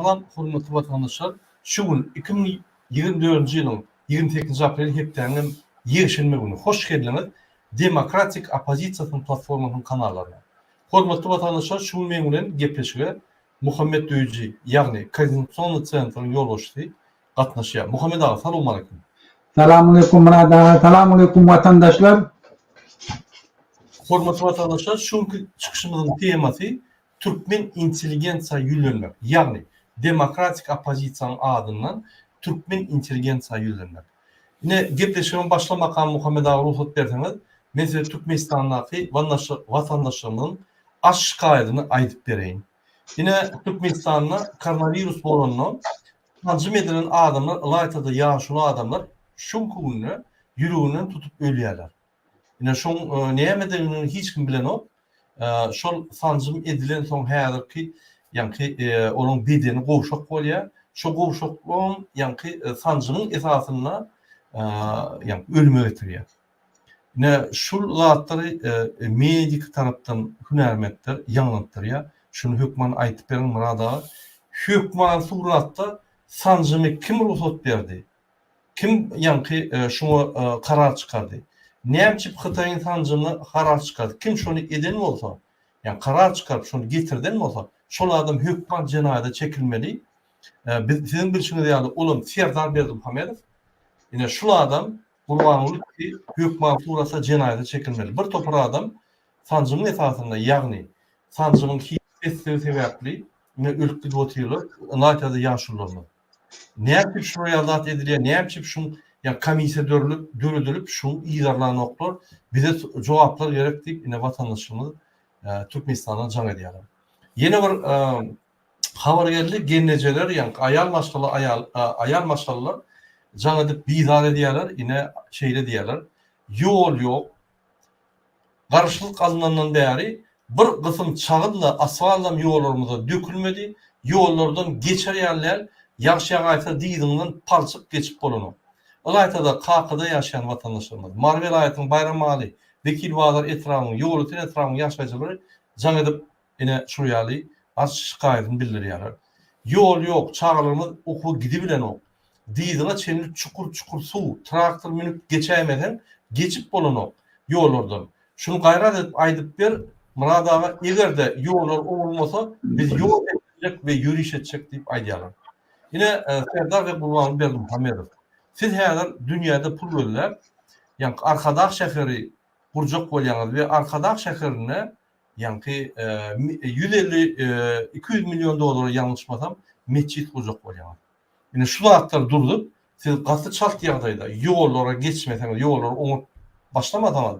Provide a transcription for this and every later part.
salam, hurmatly vatandaşlar. Şu gün 2024 ýylyň 28 aprel hepdeniň ýeşilme güni. Hoş geldiňiz. Demokratik Opozisiýasyň platformasynyň kanallarına. Hurmatly vatandaşlar, şu gün men bilen gepleşige Muhammed Döýji, ýagny Konstitusiýonly Centryň ýolbaşçysy gatnaşýar. Muhammed ağa, salam aleykum. Selamünaleyküm Murat ağa, selamünaleyküm vatandaşlar. Hormatly vatandaşlar, şuňky çykyşymyzyň temasy Türkmen intelligensiýa ýüzlenmek. Ýagny demokratik opozisiýanyň adyndan Türkmen intelligensiýa ýüzlenmek. Ine gepleşigime başlamakam Muhammed ağa ruhsat berseňiz, men size Türkmenistandaky vatandaşlarymyň aş gaýdyny aýdyp bereýin. Ine Türkmenistanda koronavirus bolandan tanjym edilen adamlar, laytada ýaşuly adamlar şuňky günü ýüreginden tutup ölýärler. Ine şoň näme hiç kim bilen ok. Şol tanjym edilen soň häzirki ýa-ni onuň bedeni gowşak bolýar. Şo gowşaklyň ýa-ni tanjymyň esasyna ölüme getirýär. Ne şul zatlary medik tarapdan hünärmetler ýaňlatdyrýar. Şunu hökman aýtyp beriň Murada. Hökman suratda tanjymy kim ruhsat berdi? Kim ýa-ni şunu karar çykardy? Näçip Hytaýyň tanjymy karar çykardy? Kim şonu eden bolsa, ýa karar çykaryp şonu getirden bolsa, şol adam hökman jenaýada çekilmeli. Biz sizin bilşiňiz ýaly ulum Serdar Berdimuhamedow, ine şol adam gurbanlyk ki hökman surasa jenaýada çekilmeli. Bir topar adam tanjymyň esasyna, ýagny tanjymyň hissesi sebäpli ine ölüp gidýär, naýtada ýaşurlarmy. Näçip şu ýazat edilýär, näçip şun ya komissiya dörülüp şu ýygarlanan oklar bize jogaplar gerek diýip ine vatandaşymyz Türkmenistandan jaň edýärler. Ýene bir habar geldi, gennejeler ýa aýal maşallar jaň edip bizar edýärler, ine şeýle diýärler. Ýol ýok. Garşylyk alynandan bäri bir gysym çagynla asfaltlam ýollarymyza dökülmedi. Ýollardan geçer ýerler ýagşy ýagaýsa diýdiňden palçyk geçip bolany. Olaytada kakıda yaşayan vatandaşlarımız, Marvel ayetin bayramali, vekil vaadar etrafının, yolutin etrafının yaşayıcıları can edip yine şurayali az şikayetini bildirýärler. Yol yok, çağlarımız okul gidibilen ok. Diýdiňe çenli çukur su, traktor minip geçämeden geçip bolan ok yollardan. Şunu gayret edip aýdyp ber, Murad ağa, egerde yollar olmasa biz yol etjek ve yürüyüş etjek diýip aýdýarlar. Yine Serdar ve Gurban Berdimuhamedow. Siz häzir dünýäde pul böller, ýa-ni Arkadaq şäheri gurjak bolýaňyz we Arkadaq şäherine ýa-ni 150-200 milyon dolar ýalňyşmasam mesjid gurjak bolýaňyz. Ine şu zatlar durup, siz gatly çalt ýagdaýda ýollara geçmeseňiz, ýollara oňup başlamasaňyz,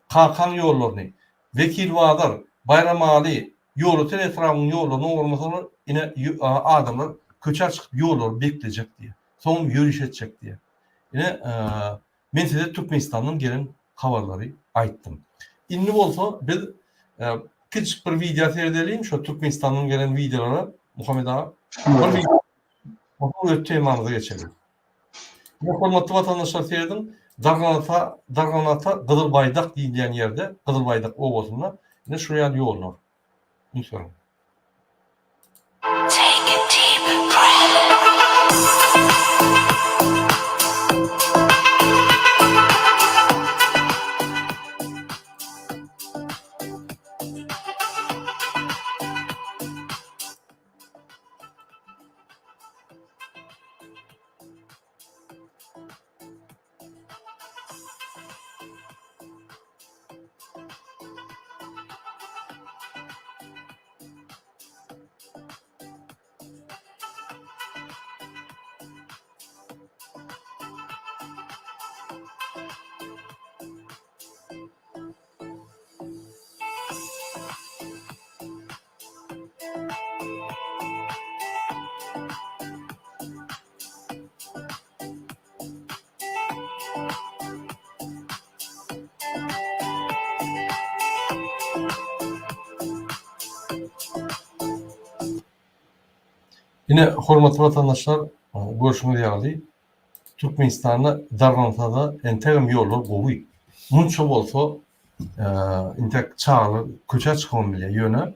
kakan ýollaryny, vekil waadar, bayramali ýolutin etrafynyň ýollaryny oňurmasaňyz, ine adamlar köçer çykyp ýolları beklejek diýe. Soň ýürüş etjek diýe. Ine men size Türkmenistandan gelen habarlary aýtdym. Indi bolsa biz kiçik bir video seyredelim şu Türkmenistandan gelen videolara Muhammed ağa. Bir video bu temamıza geçelim. Hormatly vatandaşlar seyredin. Darganata Gydylbaýdak diýilen ýerde, Gydylbaýdak obasynda ine şuraya ýollar. Inşallah. Take a deep breath. Yine hormatly vatandaşlar, görüşmek ýaly Türkmenistan'da Darganatada entegam ýollar gowy. Munça bolsa intek çağlar köçe çykan bile ýöne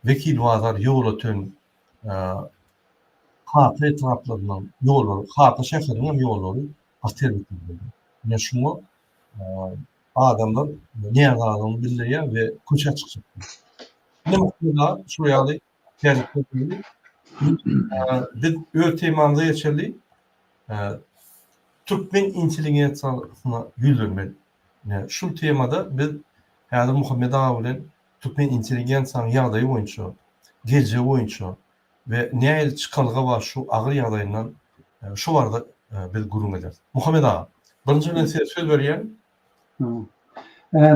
vekil wazar ýola tön Hata etraflarından yolları, hata şehirden yolları ater bitirdi. Ne şunu adamlar ne adamı bildiler ve koça çıktı. Ne mesela şuraya tercih edildi. Biz ötemanda geçerli Türkmen intelligensiyasına yüzülmeli. Yani şu temada biz Hazır Muhammed Ağa bilen Türkmen intelligensiyanın ýagdaýy boýunça, geleceği boýunça ve näil çıkalga var şu agyr ýagdaýyndan şu barada biz gurrun ederiz. Muhammed Ağa, birinji bilen size söz berýän.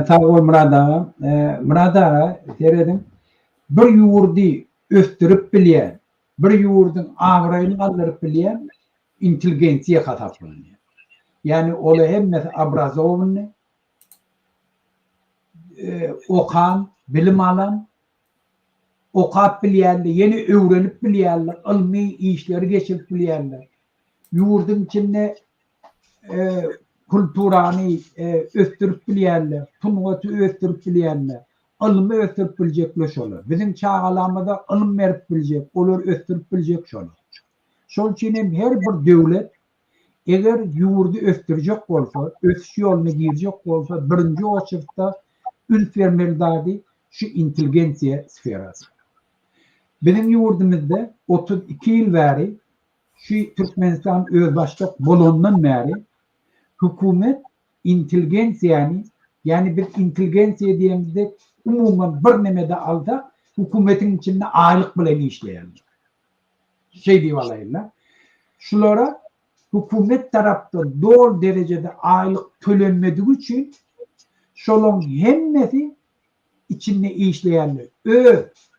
Sağ ol Murad ağa. Murad ağa deredim. Bir ýurdy östürip bilýän, bir ýurdun agraýyny galdyryp bilýän intelligensiýa hataplanýar. Yani ola hemme abrazowny okan, bilim alan, okap bilýärler, yeni öwrenip bilýärler, ilmi işleri geçirip bilýärler. Ýurdun içinde kulturany östürip bilýärler, tungaty östürip bilýärler, ilmi östürip biljekler şolar. Bizim çağalamada ilim berip biljek, olar östürip biljek şolar. Şol üçin hem her bir döwlet eger ýurdy östürjek bolsa, ösüş ýoluny girjek bolsa, birinji oçurtda ülk vermeli dady şu intelligensiya sferasy. Bizim ýurdumyzda 32 ýyl bäri şu Türkmenistan özbaşlyk bolandan bäri hukumet intelligensiýany, yani bir intelligensiya diýemizde umuman bir nemede alda hukumetin içinde aýlyk bilen işleýärler. Diýip alaýlar. Şulara hukumet tarapdan doğru derecede aýlyk tölenmediği için şolon hemmesi içinde işleýärler.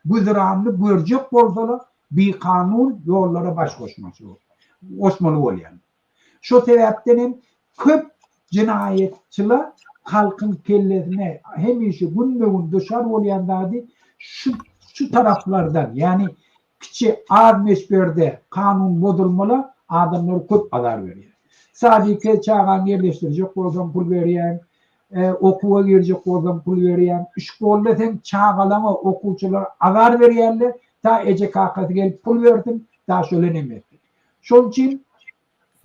Güzranly görjek bolsalar bir kanun yollara baş koşmasy koşmaly bolýar. Şo sebäpden hem köp cinayetçiler halkın kellesine hemişe günme-gün düşer bolýanlardy şu taraflardan, yani kiçi ağır meşberde kanun bozulmalı adamlar köp azar berýär. Sadike çağan yerleştirecek bolsam pul berýän, okuwa girecek bolsam pul berýän, işgolda hem çağalama okuwçylar azar berýärler, ta ece kakaty gelip pul berdim, ta şöyle nemetdi. Şol üçin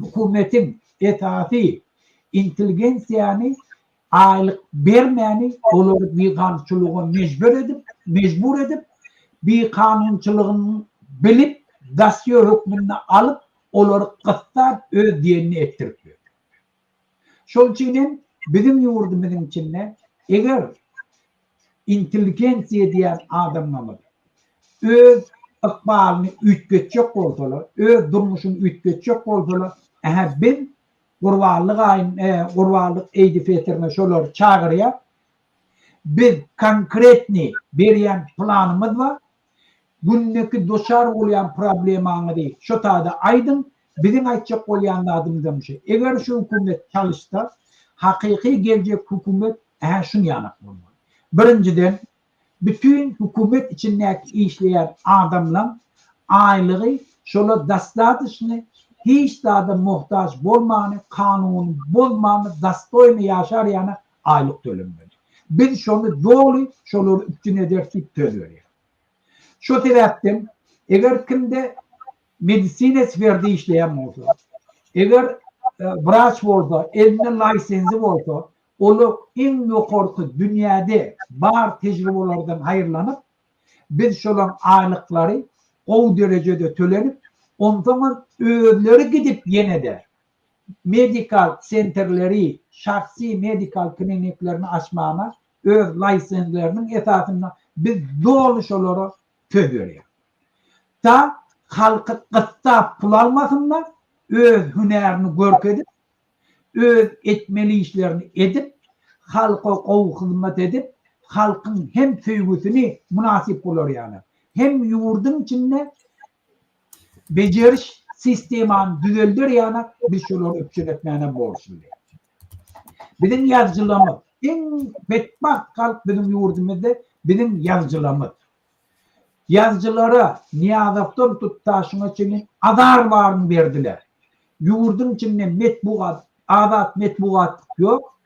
hukumetin etaati intelligensiýany aýlyk bermäni olary bir kanunçylyga mecbur edip bir kanunçylygyny bilip dasýa hukmyny alıp olary gytap öz diýenini etdirip berdi. Şol üçin bizim ýurdumyzyň içinde eger intelligensiya diýen adamlar öz ykbalyny ütgetjek bolsalar, öz durmuşyny ütgetjek bolsalar, biz gurbanlyk eýdip etirme şolar çagyrýar. Biz konkretni berýän planymyz bar. Günneki doşar bolýan problemaňy şo taýda aýdym, bizim aýtjak bolýanlarymyzdan şey. Eger şu hukumet çalışsa, hakyky geljek hukumet şunu ýanyk bolmaly. Birinciden bütün hukumet içindäki işleýän adamlar aýlygy şola dastatçyny hiç daha muhtaç bolmany, kanun bolmany, dastoyny ýaşar ýana aýlyk tölenmeli. Biz şonu dogry şolary üstün edersip tölerýär. Şo sebäpden eger kimde medisine sferinde işleýän bolsa, eger wraç bolsa, elinde lisensi bolsa, olu en ýokarky dünýäde bar tejribelerden haýyrlanyp, biz şolan aýlyklary o derecede tölenip, ondan özleri gidip yine de medikal centerleri, şahsi medikal kliniklerini açmana, öz lisanslarının esasında biz doğru şolara töberýär. Ta halkı gıtta pul almasınlar, öz hünerini görkedip, öz etmeli işlerini edip, halka o hizmet edip, halkın hem söýgüsini münasip bolar yani. Hem yurdun içinde beceriş sisteman düzeldir yani biz şoları öpçületmene borçluyuz. Bizim yazıcılığımız en bedbaht kalk bizim yurdumuzda bizim yazıcılığımız. Yazıcılara niyazaftan tuttaşın için azar var mı verdiler. Yurdun içinde metbuat, adat metbuat yok.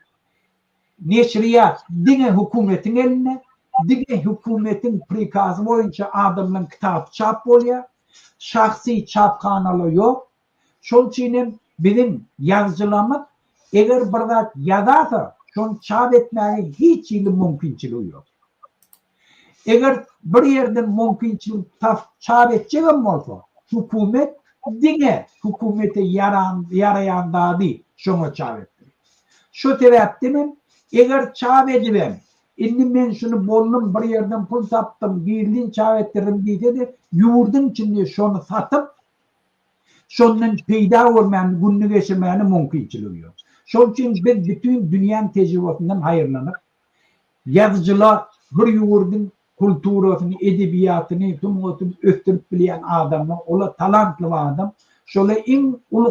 Neşriyat dine hükümetin eline, dine hükümetin prikazı boyunca adamların kitap çap oluyor. şahsi çapkanalı yok. Şol üçin bizim yazıcılarımız eger bir zat yazarsa şonu çap etmegi hiç ilim mümkinçiligi yok. Eger bir yerden mümkinçilik çap etjegem bolsa, hukumet diňe hukumete yarayan dady şoňa çap etdi. Şu sebäpden eger çap edibem, indi men şunu boldum bir yerden pul tapdym, girdin çap etdirdim diýse-de, ýurdun içinde şonu satyp şondan peýda bolmayan günni geçirmäni mümkinçiligi yok. Şol üçin biz bütün dünýäň tejribesinden haýyrlanyp, yazıcılar bir ýurdun kulturasyny, edebiýatyny, tümüňi östirip bilýän adamlar, ola talantly adam, şola iň uly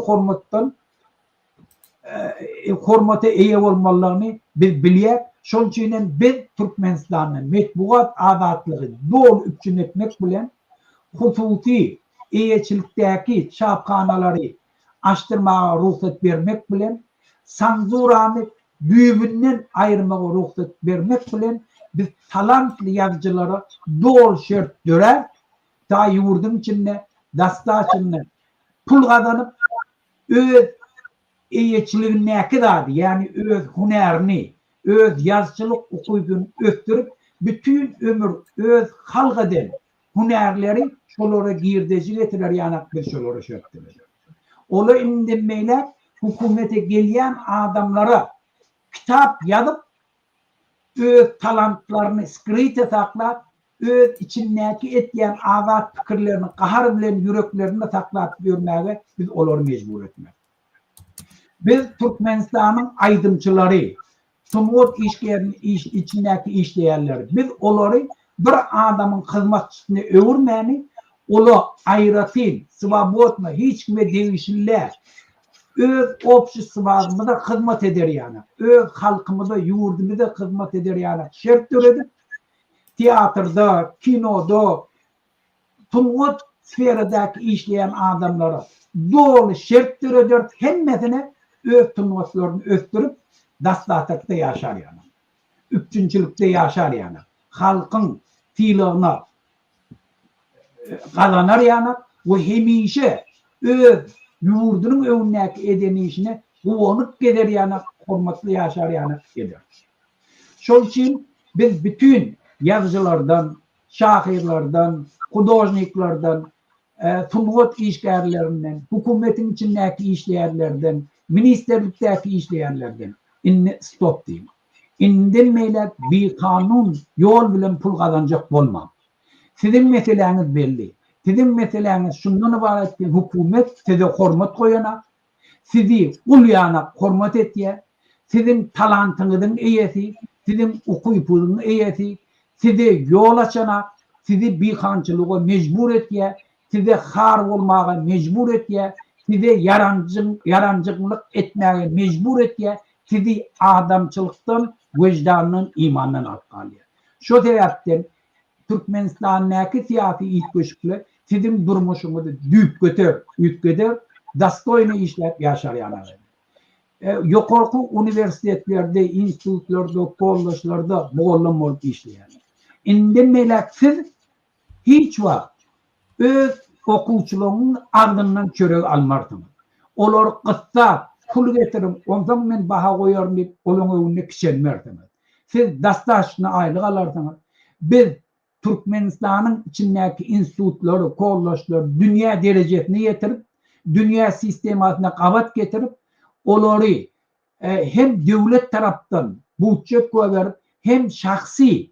hormata eýe bolmalygyny biz bilýär. Şol üçin biz Türkmenistanyň metbuat azatlygy dol üçin etmek bilen hususy eýeçilikdäki çapkanalary açdyrmaga ruhsat bermek bilen sanzurany düýbünden aýyrmaga ruhsat bermek bilen biz talantly yazıcılara dol şert görer, ta ýurdun içinde, dasta içinde pul kazanıp öz eýeçiligini näkidady, yani öz hunerini, öz yazıcılık okuýuny östürip bütün ömür öz halk eden hunerleri şolara girdeci getirer, ýanak bir şolara şertdiler. Ola indemeýler hukumete gelýän adamlara kitap ýazyp öz talantlaryny skrite saklap, öz içindäki etýän azat pikirlerini gahar bilen yüreklerinde saklap ýörmäge biz olary mejbur etmek. Biz Türkmenistanyň aýdymçylary, tumut içindäki işleýänler, biz olary bir adamın hyzmatçysyny öwürmäni, ola aýratyn, swobodna, hiç kime degişille öz opşusymyzda hyzmat eder ýani. Öz halkymyza, ýurdumyza hyzmat eder ýani. Şert töredip teatrda, kinoda, tumut sferadaky işleýän adamlara dol şert töredip hemmesine öz tumutlaryny östürip dastatykda ýaşar ýani. Üçünçilikde ýaşar ýani. Halkyň tiýlegiňe gazanar ýani we hemişe öz ýurdunyň öwündäki edeni işine gowanyp geder ýani, hormatly ýaşar ýani eder. Şol üçin biz bütün yazıcılardan, şahyrlardan, hudojniklardan, tumut işgärlerinden, hukumetin içindäki işleýänlerden, ministerlikdäki işleýänlerden inni stop diýin. Indemeýler bir kanun yol bilen pul kazanjak bolmam. Sizin meseleňiz belli. Sizin meseleňiz şundan ibaret ki hukumet size hormat koýana, sizi ulýana hormat etýär, sizin talantyňyzyň eýesi, sizin okuy pulunyň eýesi, size yol açana, sizi bihançylyga mejbur etýär, size har bolmaga mejbur etýär, size yaranjyklyk etmäge mejbur etýär, sizi adamçylykdan, wejdandan, imandan atgalýar. Şo sebäpden Türkmenistanyňky siýasy ýetgeçlikler sizin durmuşuňyzy düýp götür, dastoyny işläp ýaşar ýanar. Ýokarky uniwersitetlerde, institutlarda, kolleşlarda mugallim bolup işleýär. Indemeýler siz hiç wagt öz okuwçylaryň ardyndan çörek almarsyňyz. Olar gyssa pul getirip, ondan men baha goýarym diýip olaň öwünde kiçelmersiňiz. Siz dastaşyny aýlyk alarsyňyz. Biz Türkmenistanyň içindäki institutları, kolleşler dünýä derejesine ýetirip, dünýä sistemasyna gabat getirip, olary hem döwlet tarapdan budjet berip, hem şahsi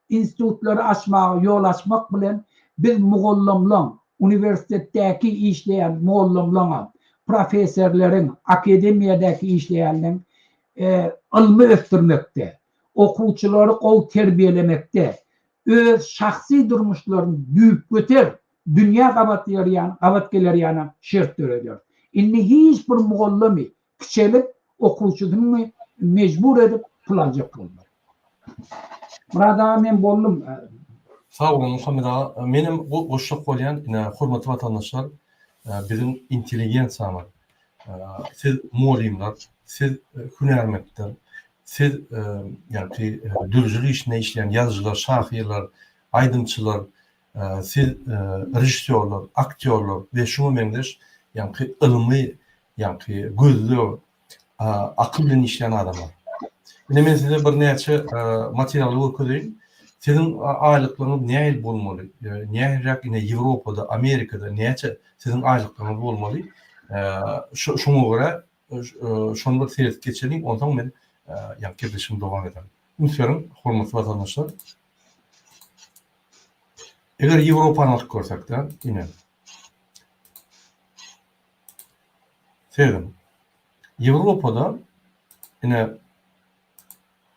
institutlary açmaga ýol açmak bilen biz mugallimlaryň, uniwersitetdäki işleýän mugallimlaryň, professorlaryň, akademiýadaky işleýänlerin ilmi östürmekde, okuwçylary gowy terbiýelemekde, öz şahsi durmuşlaryny düýp göter, dünýä gabat geler ýana şert töredýär. Indi hiç bir mugallimy kiçelip okuwçysyny mejbur edip pul aljak bolmaz. Burada men boldum. Sağ olun Muhammed ağa. Menim goşup bolýan hormatly vatandaşlar, bizim intelligensiýamyz, siz muallimler, siz hünermekler, siz yani dürjülük işine işleyen yazıcılar, şahiyerler, aydımçılar, siz rejissörler, aktörler ve şunu mendeş yani ilmi yani gözlü, akıl bilen işleyen adamlar. Yine men size bir näçe material öküdeyim. Sizin aylıklarınız näil bolmaly? Näherrak yine Ýewropada, Amerikada näçe sizin aylıklarınız bolmaly? Şoňa görä şonu bir seyret geçelim. Ondan men ýa kirleşim dowam ederim. Ünsürüm, hormatly vatandaşlar. Eger Ýewropany alyp görsek-de, ine Sevdim. Ýewropada ine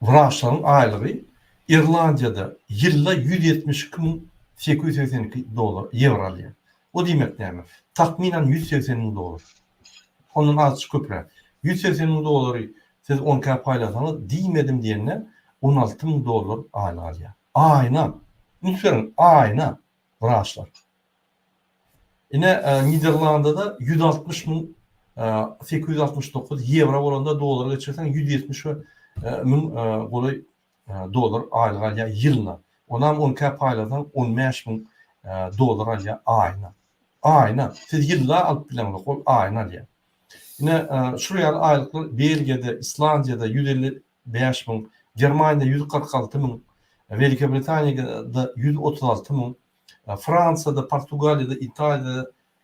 wraçlaryň aýlygy İrlandiyada ýylda $172.882 euro alýar. O diýmek näme? Takminan $180.000. Ondan az köpüre. $180.000 siz 10k paýlasaňyz diýmedim diýende $16.000 aýlyk alýar. Aýna. Ünsürün aýna wraçlar. Ine Niderlandada 160.869 euro bolanda dolar geçirsen 170.000 golay dolar aýlyk alýar ýylna. Onam 10k paýlasan $15.000 alýar aýna. Aýna. Siz ýylda alyp bilemler, ol aýna alýar. Ine şuraya aýlyklar Belgiýada, Islandiýada 155.000, Germaniýada 146.000, Welika Britaniýada 136.000, Fransada, Portugaliýada,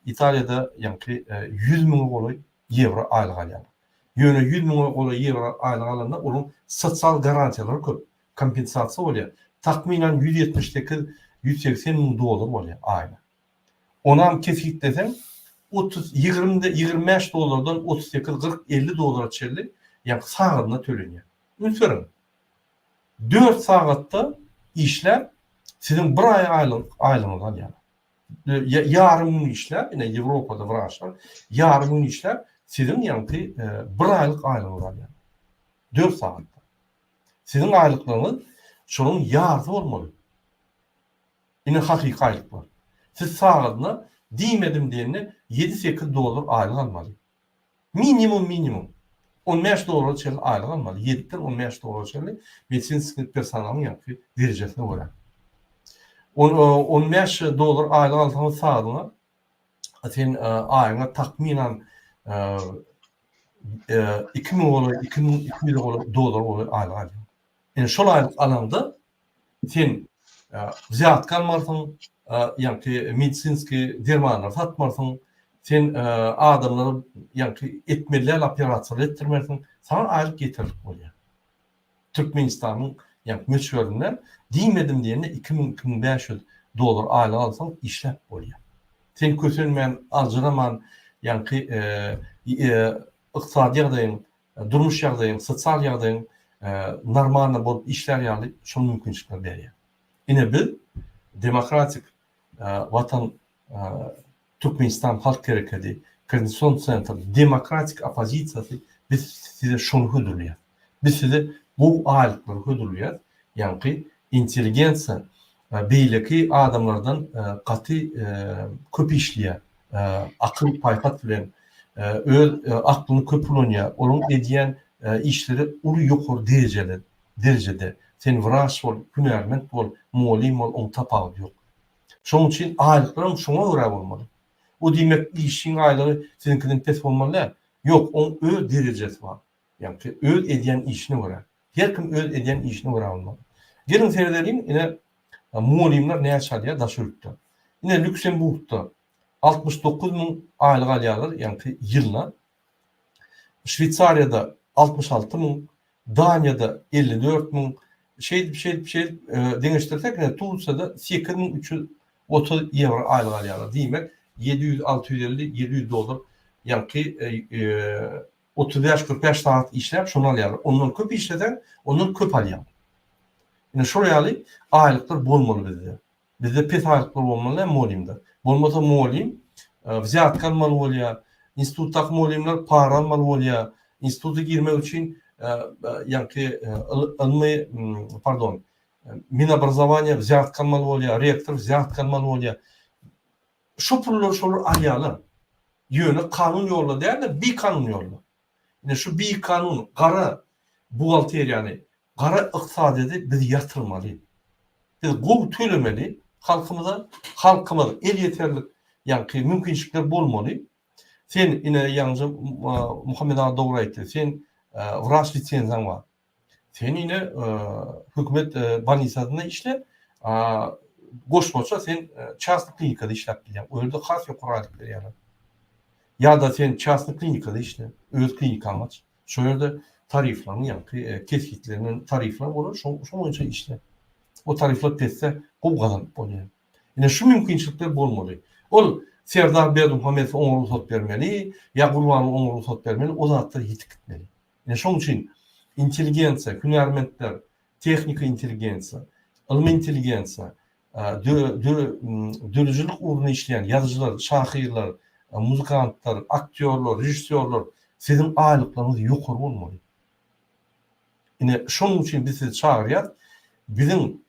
Italiýada ýa-ni 100.000 golay euro aýlyk alýar. Ýöne 100.000 golay euro aýlyk alanda onun sosial garantiýalary köp. Kompensasiýa bolýar. Takminan $178-180.000 bolýar aýna. Onam kesik desem 25 dolardan 38-40-50 dolara çelli ýa sagatna tölenýär. Ünsürüm. 4 sagatda işler sizin bir ay aýlygyňyz alýar. Yarım gün işler, yine Ýewropada wraçlar, yarım gün işler sizin ýa-ni bir aýlyk aýlygyňyz alýar. 4 sagatda. Sizin aýlyklaryňyz şonuň ýardy bolmaly. Ine hakyky aýlyk bar. Siz sagatna diýmedim diýende $7-8 aýlyk almaly. Minimum. $15 çel aýlyk almaly. 7-den $15 çel medisinsk personalyň ýa-ni derejesine görä. $15 aýlyk alsaňyz sagatna sen aýyna takminan $2.000 aýlyk alýar. Yani şol aýlyk alanda sen ziyat kalmarsyň, ýa-ni medisinski dermanlar satmarsyň, sen adamlary ýa-ni etmeler operasiýa etdirmersiň, sana aýlyk ýeterlik bolýar. Türkmenistanyň ýa-ni möçberine diýmedim diýende $2.500 aýlyk alsaň işläp bolýar. Sen kösenmän, ajraman, ýa-ni ykdysady ýagdaýyň, durmuş ýagdaýyň, sosial ýagdaýyň normal bolup işler ýaly şol mümkinçilikler berýär. Ine biz demokratik vatan Türkmenistan Halk Hareketi, Koordinasyon Centri, demokratik opozisiýasy biz size şonu hödürlýär. Biz size bu aýlyklary hödürlýär. Ýa-ni intelligensiýa beýleki adamlardan gaty köp işleýär. Akyl paýpat bilen öz aklyny köp kullanýar. Onun edýän işleri uly ýokary derejede. Sen wraç bol, hünärmend bol, muallim bol, oň tapagy ýok. Şoň üçin aýlyklarym şoňa görä bolmaly. O diýmek işiň aýlygy sizinkinden pes bolmaly. Ýok, oň öz derejesi bar. Ýa-ni öz edýän işine görä. Her kim öz edýän işine görä bolmaly. Gelin seyredelim, ine muallimler näçe alýar daşurukda. Ine Lüksemburgda 69.000 aýlyk alýarlar, ýa-ni ýylna. Şweýçariýada 66.000, Daniýada 54.000, deňeşdirsek ne Tursada 8.330 euro aýlyk alýarlar. Diýmek $700-650 ýa-ni 35-45 saat işläp şonu alýarlar. Ondan köp işleden, ondan köp alýar. Ine şol ýaly aýlyklar bolmaly bizde. Bizde pes aýlyklar bolmaly muallimde. Bolmasa muallim ziyat kalmaly bolýar. Institutdaky muallimler para almaly bolýar. Instituta girmek üçin ýa-ni Minobrazovaniýa ziyat kalmaly bolýar, rektor ziyat kalmaly bolýar. Şu pullar şolar alýarlar. Ýöne kanun ýolunda däl, bir kanun ýolunda. Ine şu bir kanun, gara buhalteriýany, gara ykdysadyny biz ýatyrmaly. Biz gol tölemeli, halkımıza el yeterlik yani mümkünçilikler bolmaly. Sen ine ýalnız Muhammed Ağa dogry aýtdy. Sen wraç lisenziýaň bar. Sen ine hökümet больницасында işle. Goşmaça sen частный klinikada işläp bilýän. Öýde has ýokuralyklar ýaly. Ya da sen частный klinikada işle. Öz klinikan aç. Şo ýerde tariflaryň ýa-ni keskitleriniň tariflary bolar. Şo boýunça işle. O tarifler tetse gop gazanyp bolýar. Ine şu mümkinçilikler bolmaly. Ol Serdar Berdimuhammedow oňa ruhsat bermeli, ya Gurbanow oňa ruhsat bermeli, o zatlar ýetip gitmeli. Ine şoň üçin intelligensiýa, hünärmendler, tehnika intelligensiýa, ilmi intelligensiýa, dörüjülük ugruna işleyen yazıcılar, şahirler, muzikantlar, aktörler, rejissörler sizin aýlyklarynız ýokary bolmaly. Ine şoň üçin biz sizi çağırýar, bizim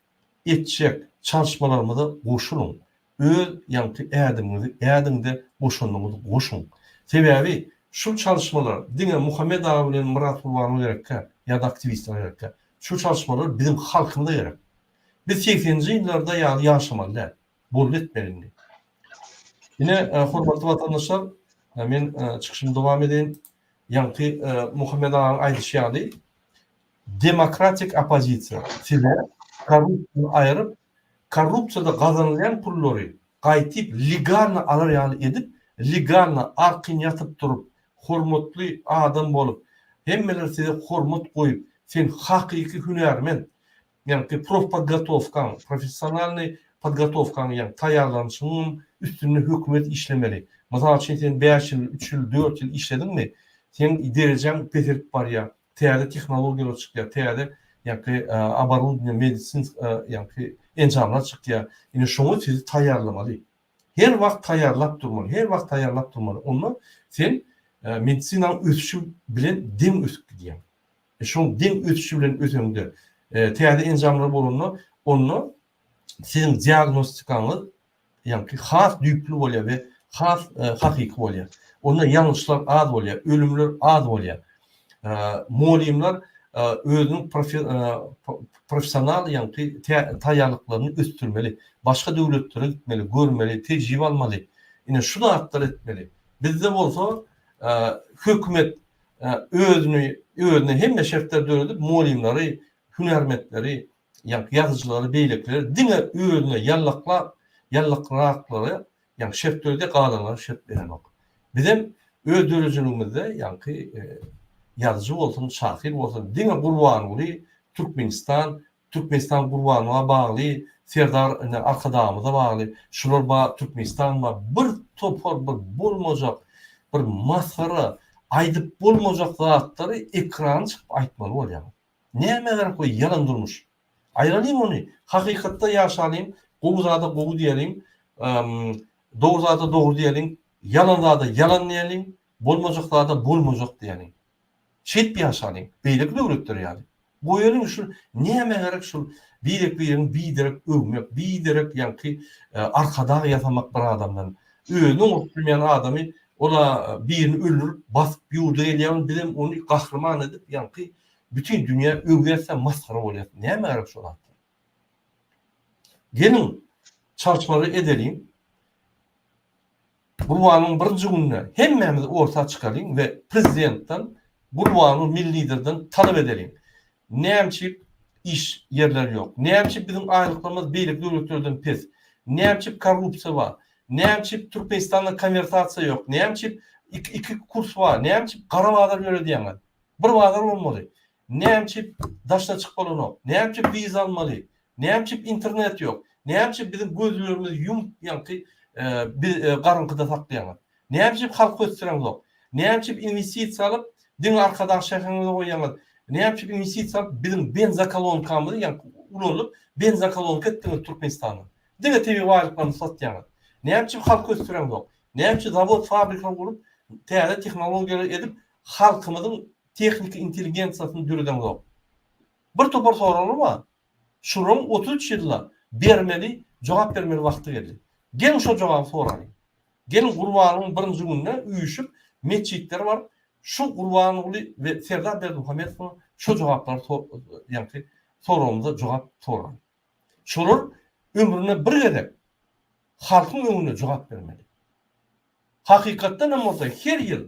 etjek çalışmalarymyza goşulun. Öz ýa-ni boşanmagyňyzy goşun. Sebebi şu çalışmalar diňe Muhammed Ağa bilen Murat Gurbanow gerekkä ýa-da aktivistler gerekkä. Şu çalışmalar bizim halkymyza gerek. Biz 80-nji ýyllarda ýaşamalydar. Bol etmeli. Ine hormatly watandaşlar, men çykyşymy dowam edeyim. Ýa-ni Muhammed Ağa aýdyşýardy. Demokratik opozisiýa size korrupsiýany aýryp, korrupsiýada gazanylýan pullary gaýtyp legalny alar ýaly edip, legalny arkyň ýatyp turup, hormatly adam bolup, hemmeler size hormat goýup, sen hakyky hünärmend, ýa-ni profpodgotowkaň, professionalny podgotowkaň ýa-ni taýýarlanýyşyň üstünde hökümet işlemeli. Mesela sen 5 ýyl, 3 ýyl, 4 ýyl işledinmi? Sen derejeň peterip barýar. Täze tehnologiýalar çykýar, täze ýa-ni оборудование, medisin ýa-ni enjamlar çykýar. Ine şoňa sizi taýýarlamaly. Her wagt taýýarlap durmaly. Onu sen medisinaň ösüşi bilen deň ösüp gidýär. Şoň deň ösüşi bilen ösüňde täze enjamlar bolany, onu sizin diagnostikaňyz ýa-ni has düýpli bolýar we has hakyky bolýar. Onda ýangyşlar az bolýar, ölümler az bolýar. Muallimler özünün profesional ýa-ni taýýarlyklaryny östürmeli. Başga döwletlere gitmeli, görmeli, tejribe almaly. Ine şu zatlar etmeli. Bizde bolsa hökümet özüne hemme şertler döredip muallimleri, hünärmendleri, ýa-ni ýazyjylary, beýlekleri diňe özüne ýallakraklary, ýa-ni şertlerde galanlar şert berenok. Bizim öz dörejiligimizde ýa-ni yazıcı bolsun, şahir bolsun, diňe Gurbanowy, Türkmenistan Gurbanowa bagly, Serdar arkadamyza bagly, şular Türkmenistan'a bir topar, bir bolmajak, bir masara, aýdyp bolmajak zatlary ekrana çykyp aýtmaly bolýar. Näme gerek o yalan durmuş. Aýralym ony, hakykatda ýaşalym, gowuzada gowu diýelim, doguzada dogry diýelim, yalanzada yalan diýelim, bolmajaklarda bolmajak diýelim. Şet ýaşalyň, beýlek döwletler ýaly. Goýalyň şu näme gerek şu biderek öwmek, biderek ýa-ni arkada ýasamak bir adamdan. Özüni bilmeýän adamy ola birini öldürüp basyp ýurda elýän bilen onu gahrman edip ýa-ni bütün dünýä öwgerse maskara bolýar. Näme gerek şu zat? Gelin çalışmaları edelim. Gurbanowyň birinji gününe hemmemiz orta çykalyň we prezidentden Gurbanow milli liderden talep edelim. Näçip iş yerleri yok. Näçip bizim aýlyklarymyz beýlik döwletlerden pes. Näçip korrupsiýa bar. Näçip Türkmenistanda konvertasiýa yok. Näçip iki kurs bar. Näçip gara bazar ýöredýär. Bir bazar bolmaly. Näçip daşna çykyp bolanok. Näçip viza almaly. Näçip internet yok. Näçip bizim gözlerimiz ýa-ni bir garynkyda saklaýar. Näçip halk ötüren yok. Näçip investisiýa alyp diň arkadaş şäherine goýýar. Näçip investisiýa alyp bizim benzokolonkamyzy ýa-ni ulanyp benzokolonka etdiňiz Türkmenistanda. Diňe tebi walyklaryny satýar. Näçip halk ötüren yok. Näçip zavod fabrika gurup täze tehnologiýalar edip halkymyzyň tehnik intelligensiýasyny düreden yok. Bir topar soralymy? Şurum 33 ýyllar bermeli, jogap bermeli wagty geldi. Gelin şu jogaby soralyň. Gelin Gurbanowyň birinji gününe üýüşüp meçhitler var. Şu Gurbanowy we Serdar Berdimuhammedow şu jogaplary ýa-ni sorawymyza jogap soraly. Şular ömrüne bir gedek halkın öňüne jogap bermeli. Hakykatdan hem olsa her yıl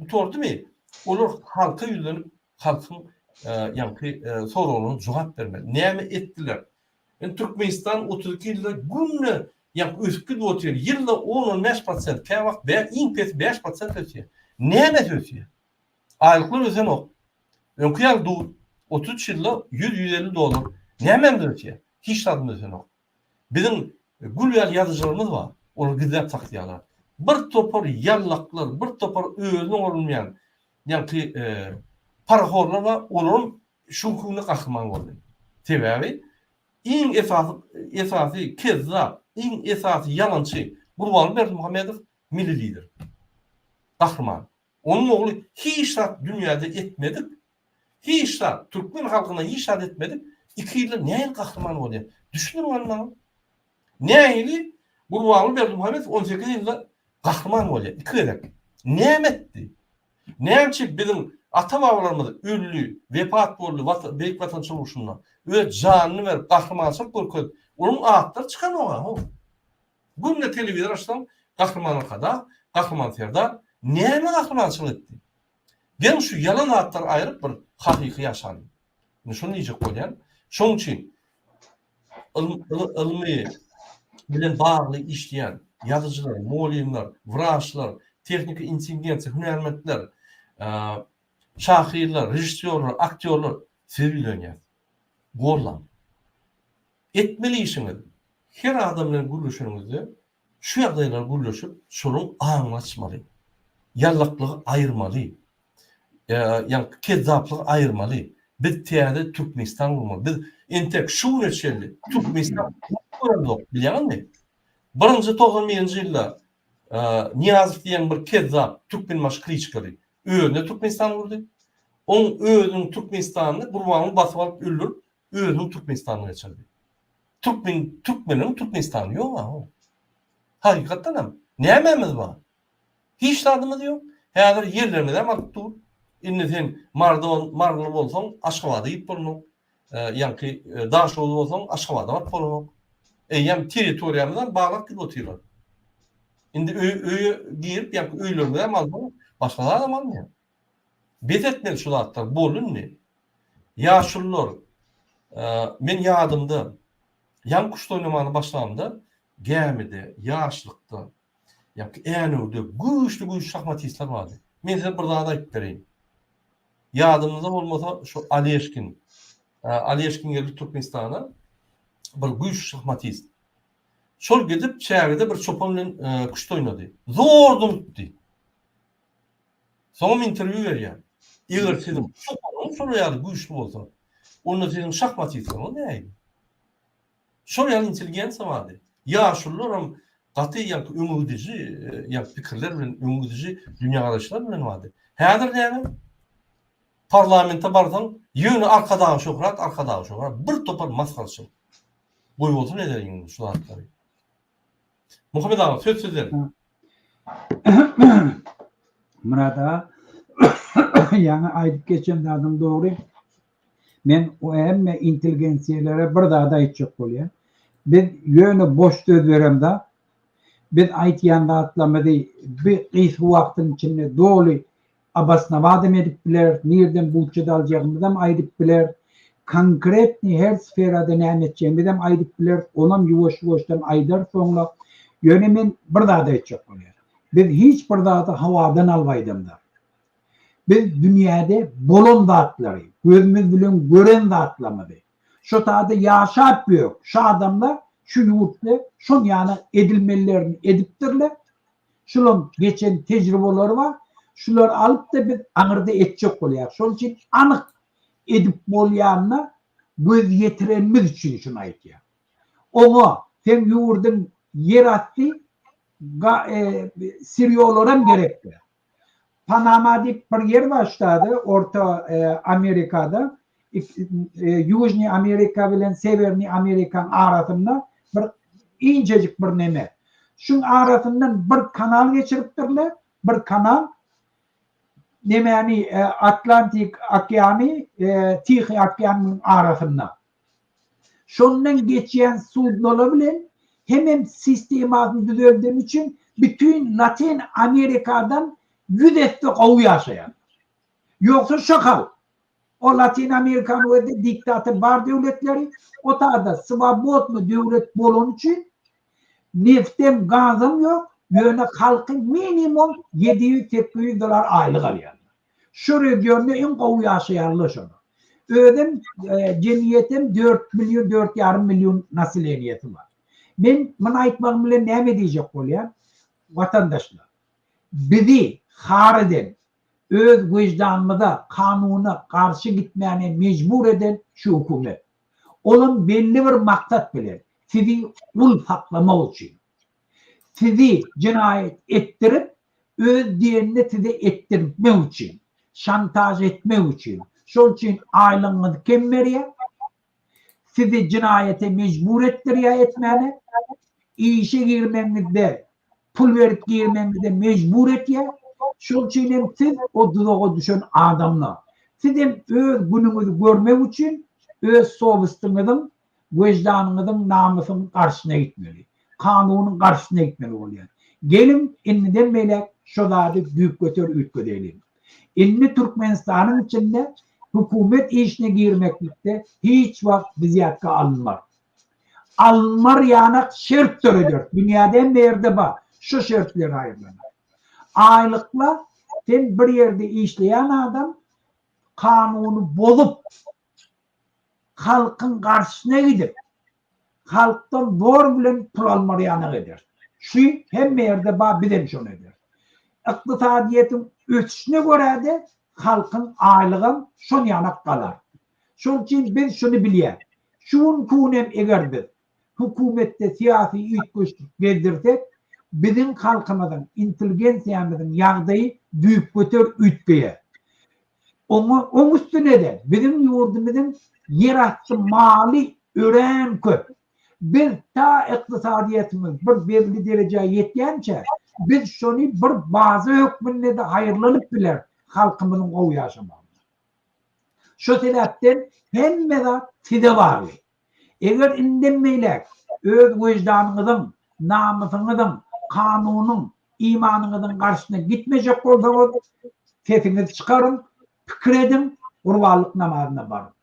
tordu mi? Olar halka ýüzlenip halkyň soragyna jogap bermeli. Näme etdiler? Türkmenistan 32 ýylda günne üskü dotyr ýylda 10-15% käwak be iň pes 5% ötýär. Näme ötýär? Aýlyklar özen ok. Öňkü ýyl 33 ýylda $100-150. Näme ötýär? Hiç adım özen ok. Bizim gülýär ýazyjylarymyz bar. Olar gizlep saklanýarlar. Bir topar yallaklar, bir topar özüne olmayan parahorlar var, onun şunkunlu kahraman oldu. Sebebi, en esası kezzap, en esası yalancı Gurbanly Berdimuhamedov milli lider. Kahraman. Onun oğlu hiç dünyada etmedik. Hiç Türkmen halkına hiç etmedik. 2 yılda neyin kahraman oluyor? Düşünün onu. Neyli? Gurbanly Berdimuhamedov 18 yılda kahraman oluyor. 2 yılda. Nemetdi. Näçe bizim ata-babalarymyz öllü, wepat boldy, beýik watan çawuşundan. Öz janyny berip kahramançylyk görkezip, onun atlary çykan oga. Günne telewizor açsam, kahramanlyk kada, kahraman serdar, näme kahramançylyk etdi? Ben şu yalan atlary aýryp bir hakyky ýaşany. Şunu diýjek bolýan. Şoň üçin ilmi bilen bagly işleýän ýazyjylar, molimler, wraçlar, teknik intelligensiýa, hünärmendler, şahirler, rejissörler, aktörler sevilýär. Gorlan. Etmeli işiniz. Her adam bilen guruluşuňyzdy şu ýagdaýlar guruluşyp, şonuň aňyny açmaly. Ýallaklygy aýyrmaly. Kezzaplygy aýyrmaly. Biz täze Türkmenistan bolmaly. Biz entek şu reçelli Türkmenistan bolmaly. Bilýärmi? 91-nji ýylda Niyazow diýen bir kezzap Türkmen maşkryçkary özüne Türkmenistan urdy. Oň özüniň Türkmenistanyny Gurbanly basyp alyp öldürip, özüniň Türkmenistanyna geçirdi. Türkmeniň Türkmenistany ýok. Hakykatdan hem nämemiz bar? Hiç tadymyz ýok. Häzir ýerlerimizde alyp dur. Indi sen Mardawy bolsaň Aşgabatda ýyp bolmaň. Daşoğlu bolsaň Aşgabatda alyp bolmaň. Eýem territoriýamyzdan baglap gidip oturýar. Indi öýe girip, öýlerinde maldy, başgalar da maldy. Betetmeli şu zatlar bolunny. Ýaşullar, men ýadymda, ýan kuş oynamany başlamda, gämide, ýaşlykda, änewde güýçli şahmatistler bardy. Men size bir daha da aýdyp bereyim. Ýadymyzda bolmasa şu Aliyeshkin geldi Türkmenistana, bir güýçli şahmatist. Şol gidip çägide bir çopan bilen kuş oynady. Zor durddy. Soňra interwýu berýär. Eger sizin çopanın soraýary güýçli bolsa, onda sizin şahmatistler näme? Şol ýaly intelligensiýa bardy. Ýaşullar hem gaty öňüdiji, pikirler bilen öňüdiji dünýägaraşlar bilen bardy. Häzir näme? Parlamentde barsaň, ýöne arkadagy şohrat, bir topar maskarçylyk. Boý bolsa ne derýin şu zatlary? Muhammed ağa, söz sizler. Murada yani aýdyp geçenlerden doğru. Men o hemme intelligensiýelere bir daha da aýtjak bolýar. Biz ýöne boş söz beremde, biz aýtýanda atlamady, bir gysy wagtyň içinde doli abasna vadem edip biler, nerden bulçada alacağımızdan aýdyp biler, konkretni her sferada näme etjegimizden aýdyp biler, onam ýuwaş-ýuwaşdan aýdar soňra ýöne men bir daha da aýtjak bolýar. Biz hiç bir daha da hawadan albaýdymda. Biz dünýäde bolan zatlary, gözümüz bilen gören zatlamady. Şu taýda ýaşap ýok. Şu adamlar şu ýurtda şol ýany edilmelerini edipdirler. Şolun geçen tejribeleri var. Şular alıp da biz aňyrda etjek bolýar. Şol üçin anyk edip bolýanyna göz ýetirenmiz üçin şunu aýtýar. Oňa sen ýurdun yer atdy, Siriyoloram gerekli. Panama diýip bir yer başladı Orta Amerikada. Южный Amerika bilen Severni Amerika arasında bir incecik bir neme. Şun arasından bir kanal geçiripdirler. Bir kanal nemeni Atlantik Okeani, Tihi Okeanının arasında. Şondan geçen suudlar bilen hemen sistematını düzelttiğim için bütün Latin Amerika'dan yüzde kovu yaşayan. Yoksa şakal. O Latin Amerika'nın öde diktatör var devletleri o da svobodno devlet bolon için neftem gazım yok. Yöne halkın minimum $700-800 aylık alıyor. Şu regionda en kovu yaşayanlar şunu. Ödem cemiyetim 4 milyon 4,5 milyon nasiliyeti var. Ben bana aytmağım bile ne diyecek oluyor? Vatandaşlar. Bizi hareden öz vicdanımıza kanuna karşı gitmeyene mecbur eden şu hükümet. Onun belli bir maksat bilir. Sizi kul haklama için. Sizi cinayet ettirip öz diyenini size ettirme için. Şantaj etme için. Şol için aylığınızı kim veriyor? Sizi cinayete mecbur ettiriyor etmeyene. İşe girmenizde, pul verip girmenizde mecbur ediyor. Şol için hem siz o tuzağa düşen adamlar. Siz hem öz gününüzü görmek için öz soğustunuzun, vicdanınızın, namusunun karşısına gitmeli. Kanunun karşısına gitmeli oluyor. Gelin enniden melek şoları büyük götür ülkedelim. Enni Türkmenistan'ın içinde hükümet işine girmeklikte hiç vakit biziyatka alınmaz. Alınmar yanak şert töredir. Dünyadan bir yerde bak. Şu şertler ayrılanır. Aylıkla sen bir yerde işleyen adam kanunu bolup halkın karşısına gidip halktan doğru bilen pul almar yanak eder. Şu hem yerde bak bir de şunu eder. İktisadiyetin ötüşüne göre de halkın aylığın son yanak kalar. Şunun için biz şunu biliyor. Şunun kunem eğer biz hükümette siyasi güçlük gezdirsek bizim halkımızın, intelijensiyamızın yağdayı büyük götür ütgeye. Onun üstüne de bizim yurdumuzun yarattı mali ören köp. Biz ta iktisadiyetimiz bir belli dereceye yetkençe biz şunu bir bazı hükmünde de hayırlılık bilir halkımızın o yaşamamız. Şu sebepten hem de size varlı. Eğer indenmeyle öz vicdanınızın, namusunuzun, kanunun, imanınızın karşısına gitmeyecek olsanız sesinizi çıkarın, fikir edin, kurbanlık namazına varın.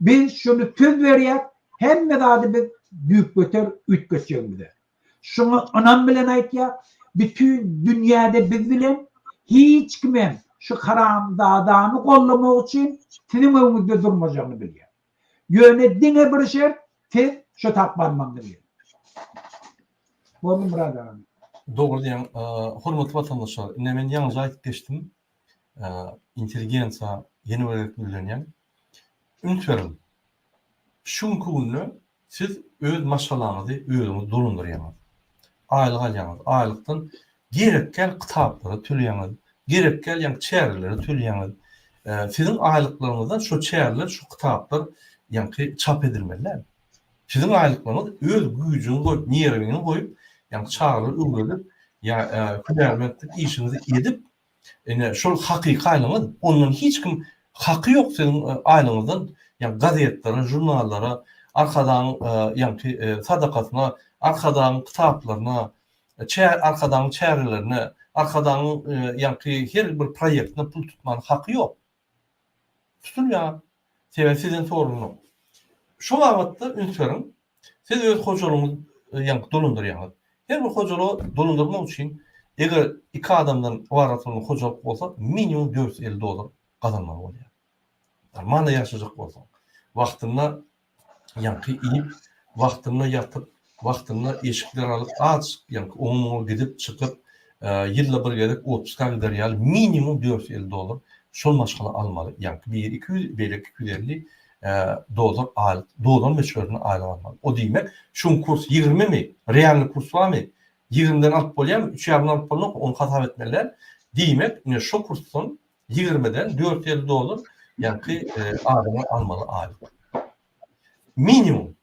Biz şunu söz veriyoruz, hem de biz büyük götür, üç götürümüzde. Şunu önem bilen ait ya, bütün dünyada biz bilen hiç kimin şu haram dağdanı kollamak için sizin önünüzde durmayacağını biliyor. Yönettiğine bir şey, siz şu tapmanmanı biliyor. Bunu burada. Doğru diyen, hürmetli vatandaşlar, men yalnız aytıp geçtim. İnteligensa yeni öğretmenlerden ümit verin. Şunku günü siz öz maşalarınızı özünüz dolunduruyorsunuz. Aylık alıyorsunuz. Aylıktan gerekkel kitapları töleýäňiz. Gerekkel ýa-ni çäherleri töleýäňiz. Sizin aylıklarınızdan şu çäherler, şu kitaplar ýa-ni çap edilmeliler. Sizin aylıklarınız öz güýjüňizi goýup, nýereňizi goýup, ýa-ni çağrılar öwredip, hünärmentlik işinizi edip, şol hakyky aýlyňyz, ondan hiç kim haky ýok sizin aýlyňyzdan, ýa-ni gazetlere, jurnallara, arkadan ýa-ni sadakatyna, arkadan kitaplarına, arkadan çäherlerine, arkadan ýa-ni her bir proýektine pul tutmanyň haky ýok. Tutun ya. Sizin sorunuz. Şu wagtda ünsörün, siz öz hojalygyňyzy ýa-ni dolundurýaňyz. Her bir hojalygy dolundurmak üçin eger iki adamdan ibaratlyk hojalyk bolsa minimum $450 kazanmak bolýar. Mana ýaşajak bolsa, wagtynda ýa-ni iýip, wagtynda ýatyp, wagtynda eşikler alyp aç, ýa-ni oňuňa gidip çykyp, ýylda bir gelip 30 kalendar ýaly minimum $450 şol maşgala almaly. Ýa-ni 1-200 belki $250 aylyk, dolar meşgulüne aylyk almaly. O diýmek, şun kurs 20 mi? Realny kurs barmy? 20'den alıp bolýarmy? 3,5 alıp bolýar, onu hasap etmeliler. Diýmek, şu kursdan 20'den $450 ýa-ni adama almaly aylyk. Minimum.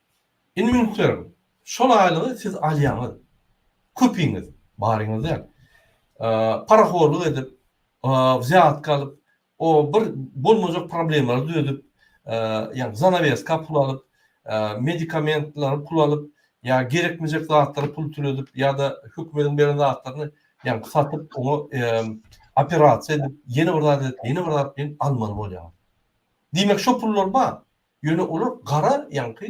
Minimum. Şol aylygy siz alýaňyz. Köpiňiz, baryňyz ýa. Paraxorluk edip, ziyat kalıp, o bir bolmajak problemleri düýdüp, ýa-ni zanaveska pul alyp, medikamentleri pul alıp ya gerekmeyecek zatları pul türedip ya da hükümetin veren zatlarını yani satıp onu operasyon edip yeni bir zat edip almalı oluyor. Demek şu pullar ba yönü olur kara yankı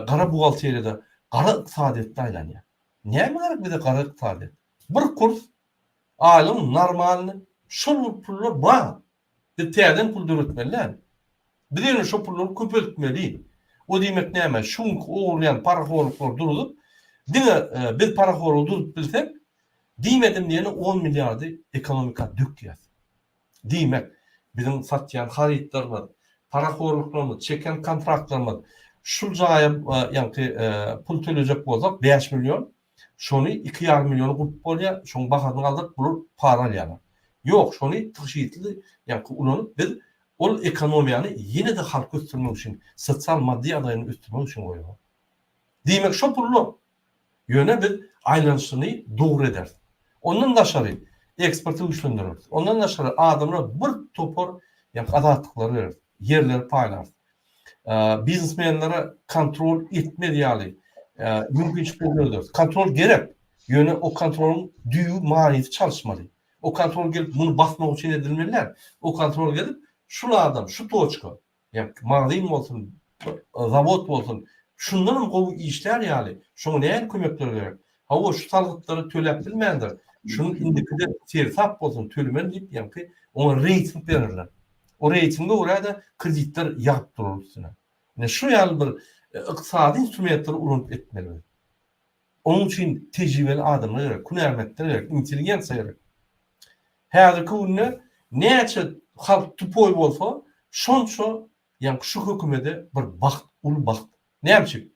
kara buhalteriyede kara iqtisadiyetde aylanıyor. Niye mi gerek bir de kara iqtisadiyet? Bir kurs alim normalini şu pullar ba bir teyden pul dürütmeliler. Bir de şu pulları köpeltmeli. O demek neyme? Şunk oğurlayan paraxorluklar durulup bir paraxorluğu durup bilsek demedim diyene 10 milyardı ekonomika döküyor. Demek bizim satyan haritlerimiz, paraxorluklarımız, çeken kontraktlarımız şu jaya yani pul tölecek bolsak 5 milyon, şonu 2,5 milyonu kurup bolya, şonu bahadını aldık bulur para yani. Yok, şonu tışıyetli yani ulanıp biz o ekonomiyani yine de halk üstürmek için, sosyal maddi adayını üstürmek için koyuyor. Demek şu pullu yöne biz aylanışını doğru eder. Ondan da aşağı eksportu güçlendirir. Ondan da aşağı adamlara bir topor yani adatlıkları verir. Yerleri paylar. Biznesmenlere kontrol etme diyali. Mümkünçülükleri kontrol gerek. Yöne o kontrolün düğü maliyeti çalışmalı. O kontrol gelip bunu basmak için edilmeliler. O kontrol gelip şu adam, şu toçka, yani mağazin olsun, zavod olsun, şunların o işler yani, şunu neye kömekleri gerek? Ha o şu salgıtları tölep bilmeyendir. Şunun indikide tersap olsun, tölümen deyip yani ona reyting verirler. O reytinge oraya da kreditler yaptırır üstüne. Yani şu yani bir iqtisadi instrumentleri ulanıp etmeli. Onun için tecrübeli adamlar gerek, kunermetler gerek, inteligensiya gerek. Häzirki günde näçe halk tupoy bolsa, şonça yani şu hökümede bir baxt, ulu baxt. Näçe?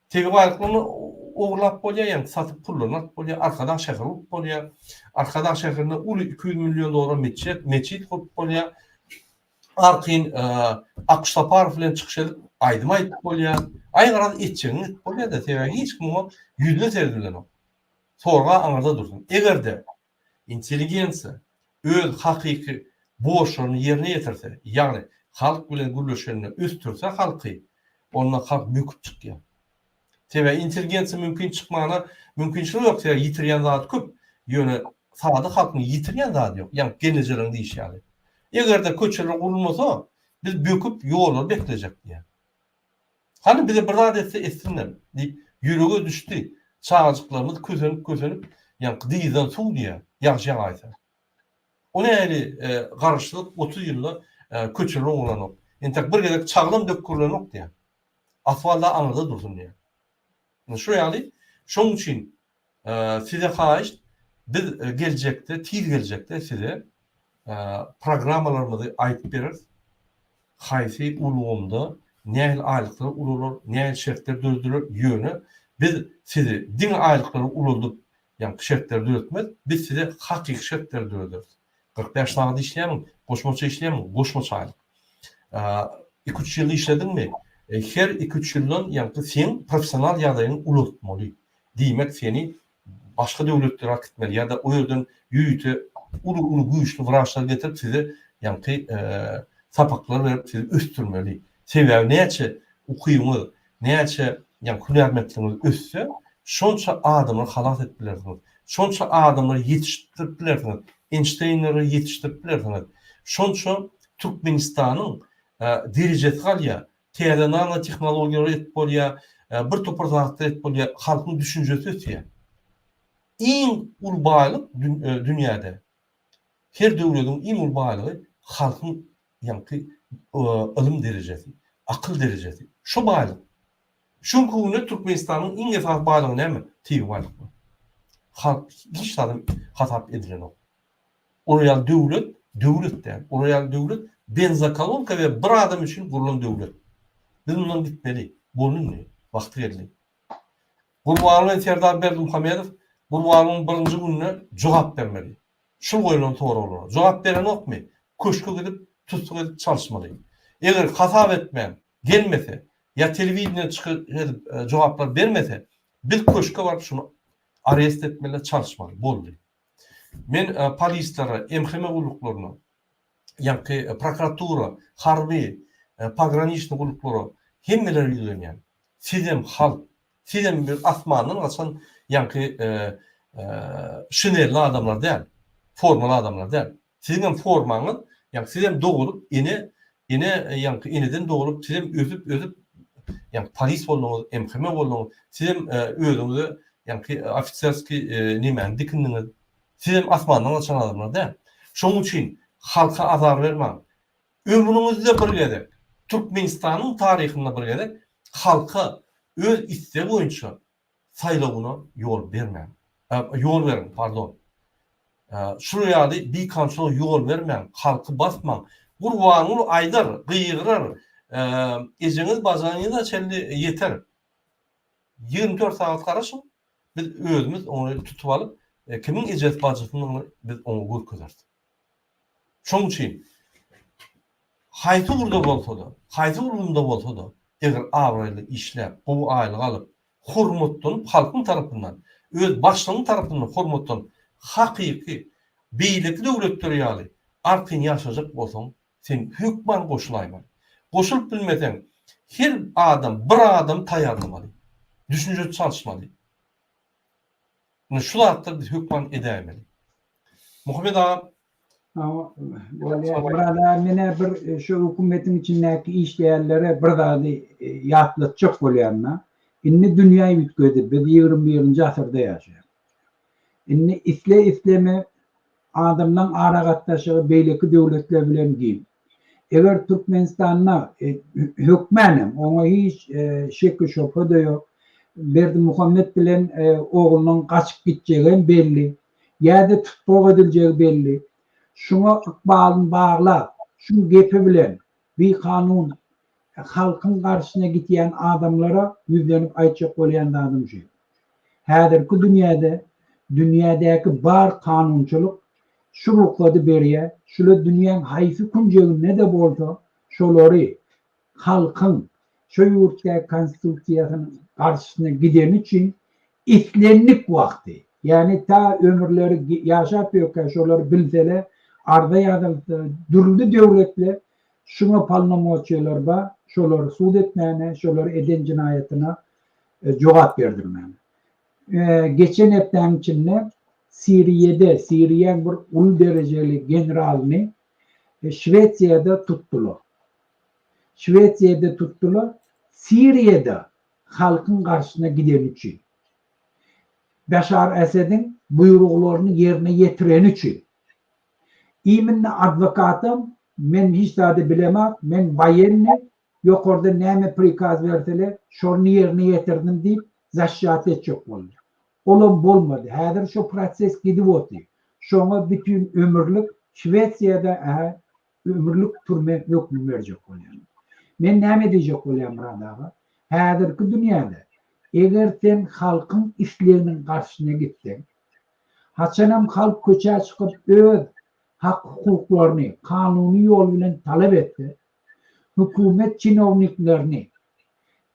Tegi balıklarını oğurlap bolya, yani satıp pullarını atıp bolya, arkadan şehir olup bolya, arkadan şehirine ulu 200 milyon dolar meçit kurup bolya, arkayın Akşapar filan çıkışalıp aydıma aydıp bolya, aygarada etçeğini etip bolya da tegi hiç kimi yüzüne serdilen o. Sorga anarda dursun. Eger de inteligensiya öz hakiki borçlarını yerine getirse, yani halk bilen gürleşenini üstürse halkı, ondan halk mümkün çıkıyor. Tebe inteligensiya mümkün çıkmağına mümkünçülük yok. Tebe yitirgen zat köp. Yöne sağda halkını yitirgen zat yok. Yani genelcilerin deyiş yani. Eğer de köçeler kurulmasa biz böküp yolları bekleyecek diye. Hani bize bir zat etse etsinler deyip yüreğe düştü. Çağcıklarımız közenip yani diyizden su diye yakşan aysa. O näli garşylyk 30 ýylda köçürlük bolanok. Entek bir gezek çağlam dökürlenok diye. Asfalda anada dursun diye. Şu ýaly şoň üçin size haýyş biz gelecekde size programmalarymyzy aýdyp beririz. Haýsy ulugunda näil aýlyklar ululur, näil şertler düzdürür ýöne biz sizi din aýlyklary ululdup yani şertler düzeltmez. Biz size hakiki şertler düzeltiriz. 45 saat işleyemem, koşmaça işleyemem, koşmaça aylık. 2-3 yıl işledin mi? Her 2-3 yıldan yani sen profesyonel yadayını ulutmalı. Demek seni başka devletlere akıtmalı ya da o yerden yüyütü ulu güçlü vraçlar getirip size yani sapaklar verip sizi üstürmeli. Sebebi neyse okuyumu, neyse yani hünermetliğiniz üstse şonça adamları halat ettilersiniz. Şonça adamları yetiştirdilersiniz. Einstein'ları yetiştirdilersiniz. Şonça Türkmenistan'ın derecesi galya, teýden nano tehnologiýalar etip bolýa, bir topar zatlar etip bolýa, halkyň düşünjesi ötýär. Iň ul baýlyk dünýäde. Her döwletiň iň ul baýlygy halkyň ýa-ni ilim derejesi, akyl derejesi. Şu baýlyk. Şunky günde Türkmenistanyň iň esas baýlygy näme? Tiýip baýlyk. Halk hiç adam hatap edilen o. Oraya devletden, oraya devlet benzakolonka ve bir adam için kurulan devlet. Biz bundan gitmeli. Bunun ne? Vakti geldi. Gurbanlığın Serdar Berdimuhamedov Gurbanlığın birinci gününe cevap vermeli. Şu koyulan doğru olur. Cevap veren yok mu? Köşkü gidip tutuk edip çalışmalı. Eğer hasap etmeyen gelmese ya televizyona çıkıp cevaplar vermese bir köşkü var şunu arrest etmeli, çalışmalı. Boldu. Men polislere, MHM guluklarına, yani prokuratura, harbi, pograniçni guluklara hemmeler ýüzlenýän. Sizem halk, sizem bir asmanyň açan ýanky şünerli adamlar däl, formaly adamlar däl. Sizin formaňyz, ýa sizem dogulup ine ýanky ineden dogulup sizem özüp ýa polis bolmagy, MHM bolmagy, sizem özüňizi ýanky ofitserski nimäni dikindiňiz. Sizem asmanyň açan adamlar däl. Şoň üçin halka azar bermäň. Ömrüňizde bir gezek, Türkmenistanyň taryhyna bir gezek, halka öz istek boýunça saýlawyna ýol bermäň. Ýol berin, pardon. Şu ýaly bir kançylyk ýol bermäň, halky basmaň. Gurbanyň aýdar, gyýgyrar, ejeňiz bajaňyz da çelli ýeter. 24 saat garaşyň, biz özümüz onu tutup alyp, kimin ejet bajasyny biz onu görkezerdik. Şoň üçin haýsy urda bolsa da, haýsy urunda bolsa da, eger awraýly işläp, bu aýlyk alyp, hormatdan halkyň tarapyndan, öz başlygyň tarapyndan hormatdan hakyky beýlik döwletleri ýaly artyn ýaşajak bolsaň, sen hökman goşulaýman. Goşulyp bilmesen, her adam, bir adam taýýarlamaly. Düşünje çalışmaly. Şu zatda biz hökman edämeli. Muhammed ağa, burada mene bir şu hükümetin içindeki işleyenlere bir daha yatlatacak bolýanna. Inni dünýäi bütgedi. Biz 21-nji asyrda ýaşaýar. Inni islemi adamdan ara gatnaşygy beýleki döwletler bilen giň. Eger Türkmenistanyna hökmenem, ona hiç şeki şopa da yok. Berdi Muhammed bilen oğlunun kaçıp gideceği belli. Ýa-da tutmak ediljegi belli. Şuna ykbalyn bağlap, şu gepi bilen bir kanun halkın karşısına gitýän adamlara yüzlenip aýtjak bolýan adam şu. Häzirki dünýädäki bar kanunçylyk şu ruhlady berýär. Şular dünýäň haýsy kunjeginde de bolsa, şolary halkın şu ýurtda konstitusiýasynyň karşısına giden üçin islenlik wagty. Yani ta ömürleri ýaşap ýokka şolary bilseler, arda ýa-da duruldy döwletler şuna palnamoçylar ba, şolary sud etmäne, şolary eden jinayatyna jogap berdirmäne. Geçen hepden içinde Siriýeň bir ul derejeli generalyny Şwetsiýada tutdular. Siriýede halkın karşısına giden üçin. Beşar Esed'in buyruglaryny yerine getiren üçin. Iminni advokatım, men hiç zade bilemem, men bayenni, ýokarda näme prikaz berseler, şonu yerine getirdim diýip zaşşat etjek boldy. Olam bolmady. Häzir şu proses gidip otdy. Şoňa bütün ömürlük Şwetsiýada ömürlük türme hökm berjek bolýar. Men näme diýjek bolýam burada? Häzirki dünýäde eger sen halkyň isleginiň garşyna gitsen, haçanam halk köçe çykyp öz hak hukuklaryny kanuny ýol bilen talep etdi. Hökümet çinowniklerini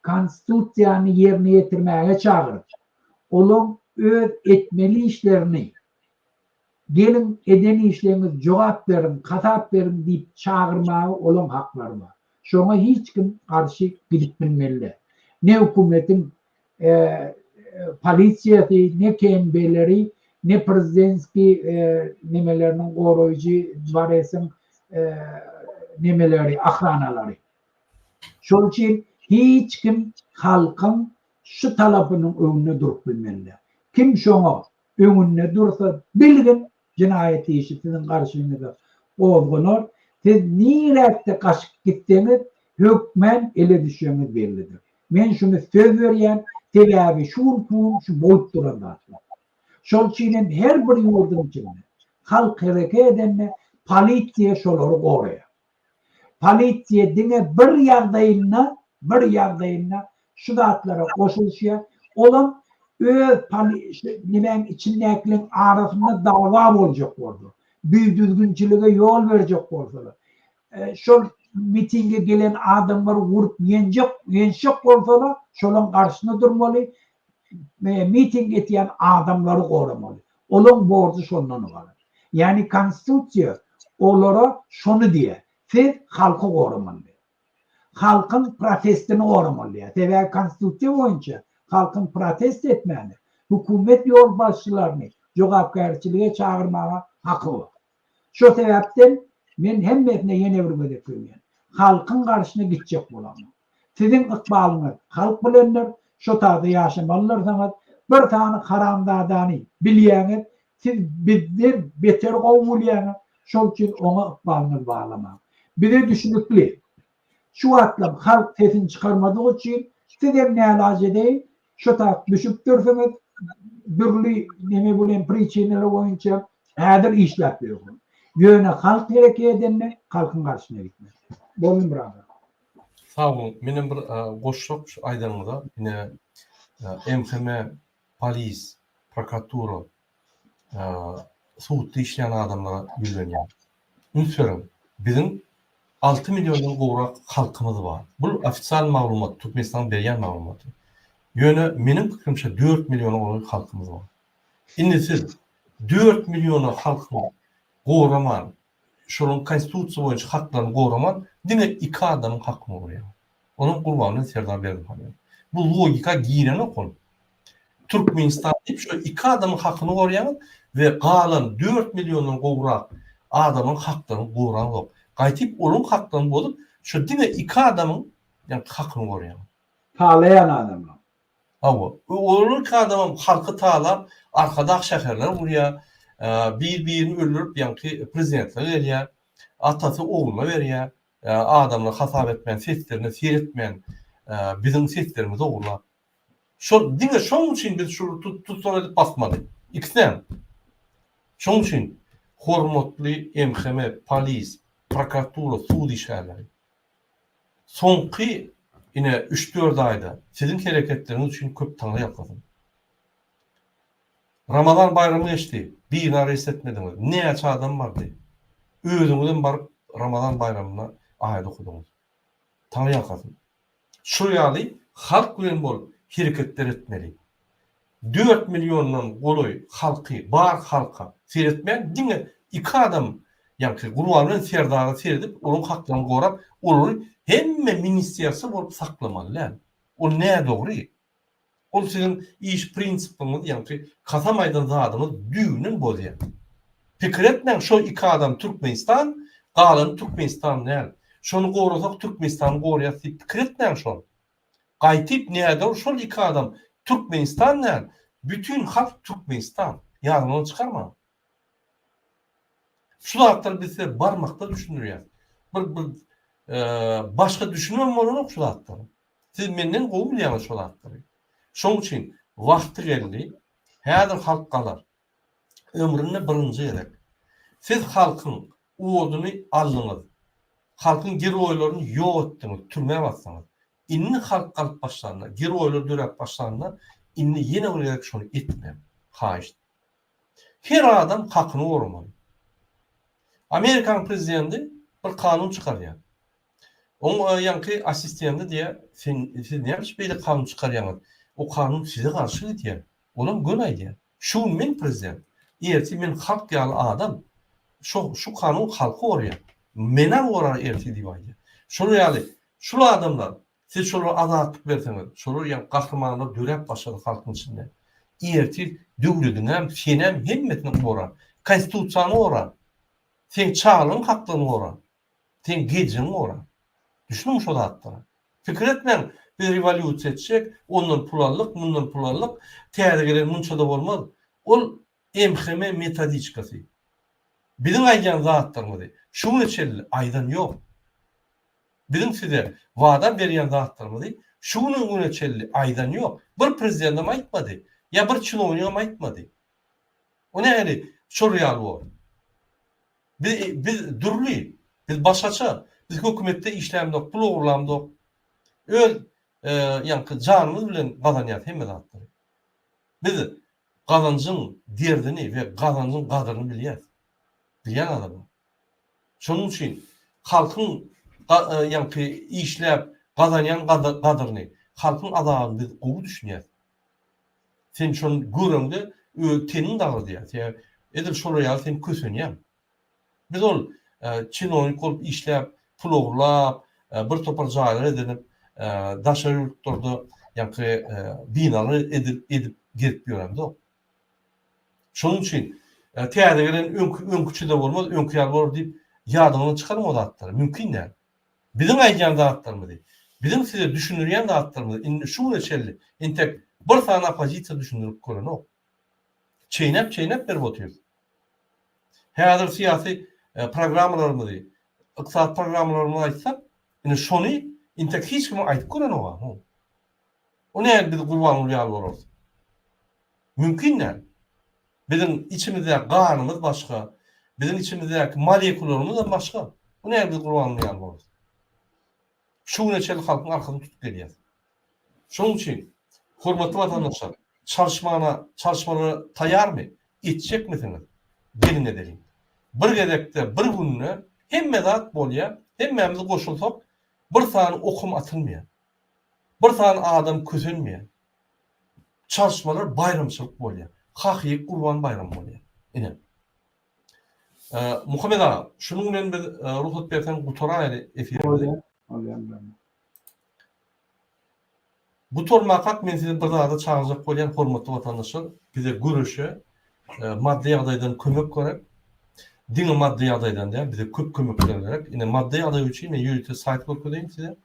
konstitusiýany ýerine ýetirmäge çagyryp, olam öz etmeli işlerini gelin eden işleriniz jogap berin, katap berin diýip çagyrmagy olam haklary bar. Şoňa hiç kim karşı gidip bilmeli. Ne hükümetin polisiýasy, ne kenbeleri, ne prezidentski nemelerinin goraýjy varesyn nemeleri, ahranalary. Şol üçin hiç kim halkın şu talapynyň öňünde durup bilmeli. Kim şoňa öňünde dursa bilgin cinayet işi sizin karşınızda olgunur. Siz niretde kaçıp gittiğiniz hükmen ele düşüyorsunuz bellidir. Men şunu söz berýän, tebi şu boyut duranda. Şol çiğnem her bir yurdun içinde halk hareket edenle polisiýa şolary goraýar. Polisiýa dine bir ýagdaýynda şu zatlara goşulýar. Olam öz nimen içindekilerin arasında dava boljak boldy. Bir düzgünçiligi yol berjek bolsalar. Şol mitinge gelen adamlar vurup yenşek bolsalar, şolun karşısında durmaly. Miting etýän adamlary goramaly. Olan borcu şondan bar. Yani konstitusiýa olara şonu diýer. Siz halky goramaly. halkın protestini oramalı ya. Tebe konstitusiya boyunca halkın protest etmeni, hükümet yol başçılarını cevapgarçılığa çağırmaya hakkı var. Şu sebepten men hemmetine yeni bir gödek görüyorum. Halkın karşısına gidecek bulamam. Sizin ıkbalınız, halk bilenler, şu tarzda yaşamalılarsanız, bir tane haramdadani bilýäňiz, siz bizden beter gowulýaňyz, şol üçin ona ıkbalınız bağlamak. Bize düşünükli. Şu atlam halk sesini çıkarmadığı için siz hem ne alace değil, şu tarz düşüp dursanız, dürlü neme bulen priçinleri boyunca häzir işlep ýokun. Yöne halk hareket edenle halkın karşısına gitmez. Bolun bravo. Sağ olun. Benim bir goşluk aydanımda yine MHM, polis, prokuratura, suutda işleyen adamlara yüzlenýär. Ünsörüm, bizim 6 milyondan gowrak halkymız var. Bu ofisial maglumat, Türkmenistan berýän maglumaty. Yöne menin pikrimçe 4 milyon gowrak halkymız var. Indi siz 4 milyonu halkyny gowraman, şolun konstitusiýa boýunça haklaryny gowraman, diňe 2 adamyň hakyny gowraýar. Onun gurbanyny Serdar Berdimuhamedow. Bu logika giren okun. Türkmenistan diýip şu 2 adamyň hakyny gowraýar we galan 4 milyondan gowrak adamyň haklaryny gowraýan yok. Gaýtyp onun haklaryny bolup şu diňe 2 adamyň hakyny gowraýar. Talayan adamlar. Awa, onun adamym halky talap, arkada şäherler burýar, bir-birini öldürüp ýa-ni prezidentler berýär, atasy oğluna berýär, adamlar hasap etmän, seslerini seyretmän, bizim seslerimizi oğurlap. Diňe şoň üçin biz şu tutsalar edip basmadyk. İkisinden. Şoň üçin hormatly MHM, polis, prokuratura, suud işgärleri soňky ine 3-4 aýda sizin hereketleriniz üçin köp taňa ýakladım. Ramazan bayramy geçdi. Bir nares etmediniz. Näçe adam bardy? Özüňizden baryp Ramazan bayramyna aýat okudyňyz. Taňa ýakladım. Şu ýaly halk bilen bolup hereketler etmeli. 4 milyondan goloy halky, bar halka seyretmän diňe 2 adam ýa-ni Gurban bilen Serdara seyredip onun haklaryny gorap, olary hemme ministeriýasy bolup saklamaly. O näme dogry? O sizin iş prinsipiňiz, ýa-ni kasa maýdan zadyňyz düýünün bozýar. Pikir etmeň şo 2 adam Türkmenistan, galan Türkmenistan näl? Şonu gowrasak Türkmenistan gowraýar diýip pikir etmeň şol. Gaýtyp näde şol 2 adam Türkmenistan näl? Bütün halk Türkmenistan. Ýadyňdan çykarma. Şu zatlar bizde barmakda düşünürýär. Bir başka düşünmem bolan şu zatlar. Siz menden gowulýaňyz şu zatlary. Şoň üçin wagty geldi. Häzir halk galar. Ömrüne birinji gerek. Siz halkyň oduny aldyňyz. Halkyň geri oýlaryny ýok etdiňiz, türmäge bassaňyz. Inni halk galyp başlandy. Geri oýlar dörep başlandy. Inni ýene gerek şonu etmem. Haýyş. Her adam hakyny goramaly. Amerikan prezidenti bir kanun çıkarýar. Oň ýa-ni assistentti diýär, siz näme beýle kanun çıkarýaňyz? O kanun size karşı diýär. Olam gönaý diýär. Şu men prezident. Erti men halk ýaly adam. Şu kanun halky gorýar. Mene gorar erti diýär. Şol ýaly şu adamlar siz şolu azatlyk berseňiz, şolu ýa gahrymanlar dörep başlady halkyň içinde. Erti döwletiň hem senem hemmetini gorar. Konstitusiýany gorar. Sen çağlaryň haklaryny gorar. Sen gejini gorar. Düşünün şol zatlara. Pikir etmeň bir revolýusiýa etjek, ondan pul aldyk, mundan pul aldyk, täze gelen munça da bolmaz. Ol MHM metodikasy. Bizim aýdan zatlarymyz. Şunu içerli aýdan ýok. Bizim size wada berýän zatlarymyz. Şunu geçerli aýdan ýok. Bir prezidentim aýtmady. Ya bir çynownik aýtmady. O näheri şol ýaly bol. Biz durly, biz başgaça, biz hökümetde işlämdik, pul ogurlamdyk. Öl ýa-ni janymyz bilen gazanýar hemme zatlary. Biz gazanjyň derdini we gazanjyň gadyryny bilýär. Bilýän adam. Şonuň üçin halkyň ýa-ni işläp gazanýan gadyryny, halkyň adagyny biz gowy düşünýär. Sen şonu görüňde tenin dagry diýär. Edil şol ýaly sen kösenýär. Biz ol çynownik bolup işläp, pul ogurlap, bir topar jaýlar edinip daşary ýurtlarda ýa-ni binalar edip girip ýörende. Şonuň üçin täze gelen öňküçi de bolmaz, öňküýär bol diýip ýadyňdan çykarma o zatlar. Mümkin däl. Bizim aýdýan zatlarmy diýip, bizim size düşünürýän zatlarmy indi şu neçeli intek bir sana pozisiýa düşünürip gören o. Çeýnep berip oturýar. Häzir siyasi programmalarmy diýip, ykdysat programmalarmy aýtsak, indi şonu intek hiç kim aýtyp gören o. O näme biz gurban bolýar bolar. Mümkin däl. Bizim içimizdeki kanımız başka. Bizim içimizdeki moleküllerimiz de başka. Bu ne bir kurbanlayan olur. Şu neçeli halkın arkasını tutup geliyor. Şunun için hormatly vatandaşlar, çalışmaları tayar mı? İtecek misiniz? Gelin edelim. Bir gedekde bir gününe hem medat bolýar, hem memnun koşulsak bir tane okum atılmıyor. Bir tane adam küsülmüyor. Çalışmalar bayramçılık bolýar. Hakyky Kurban bayramı bolýar. Ine. Muhammed ağa, şunun bilen bir ruhsat bersen gutoran efirde. Bu tormakat men sizi bir daha da çağıracak bolýan hormatly vatandaşlar, bize görüşe maddi ýagdaýdan kömek görek, diňe maddi ýagdaýdan da bize köp kömek bererek, ine maddi ýagdaý üçin men ýürüte sayt görkezeyim size.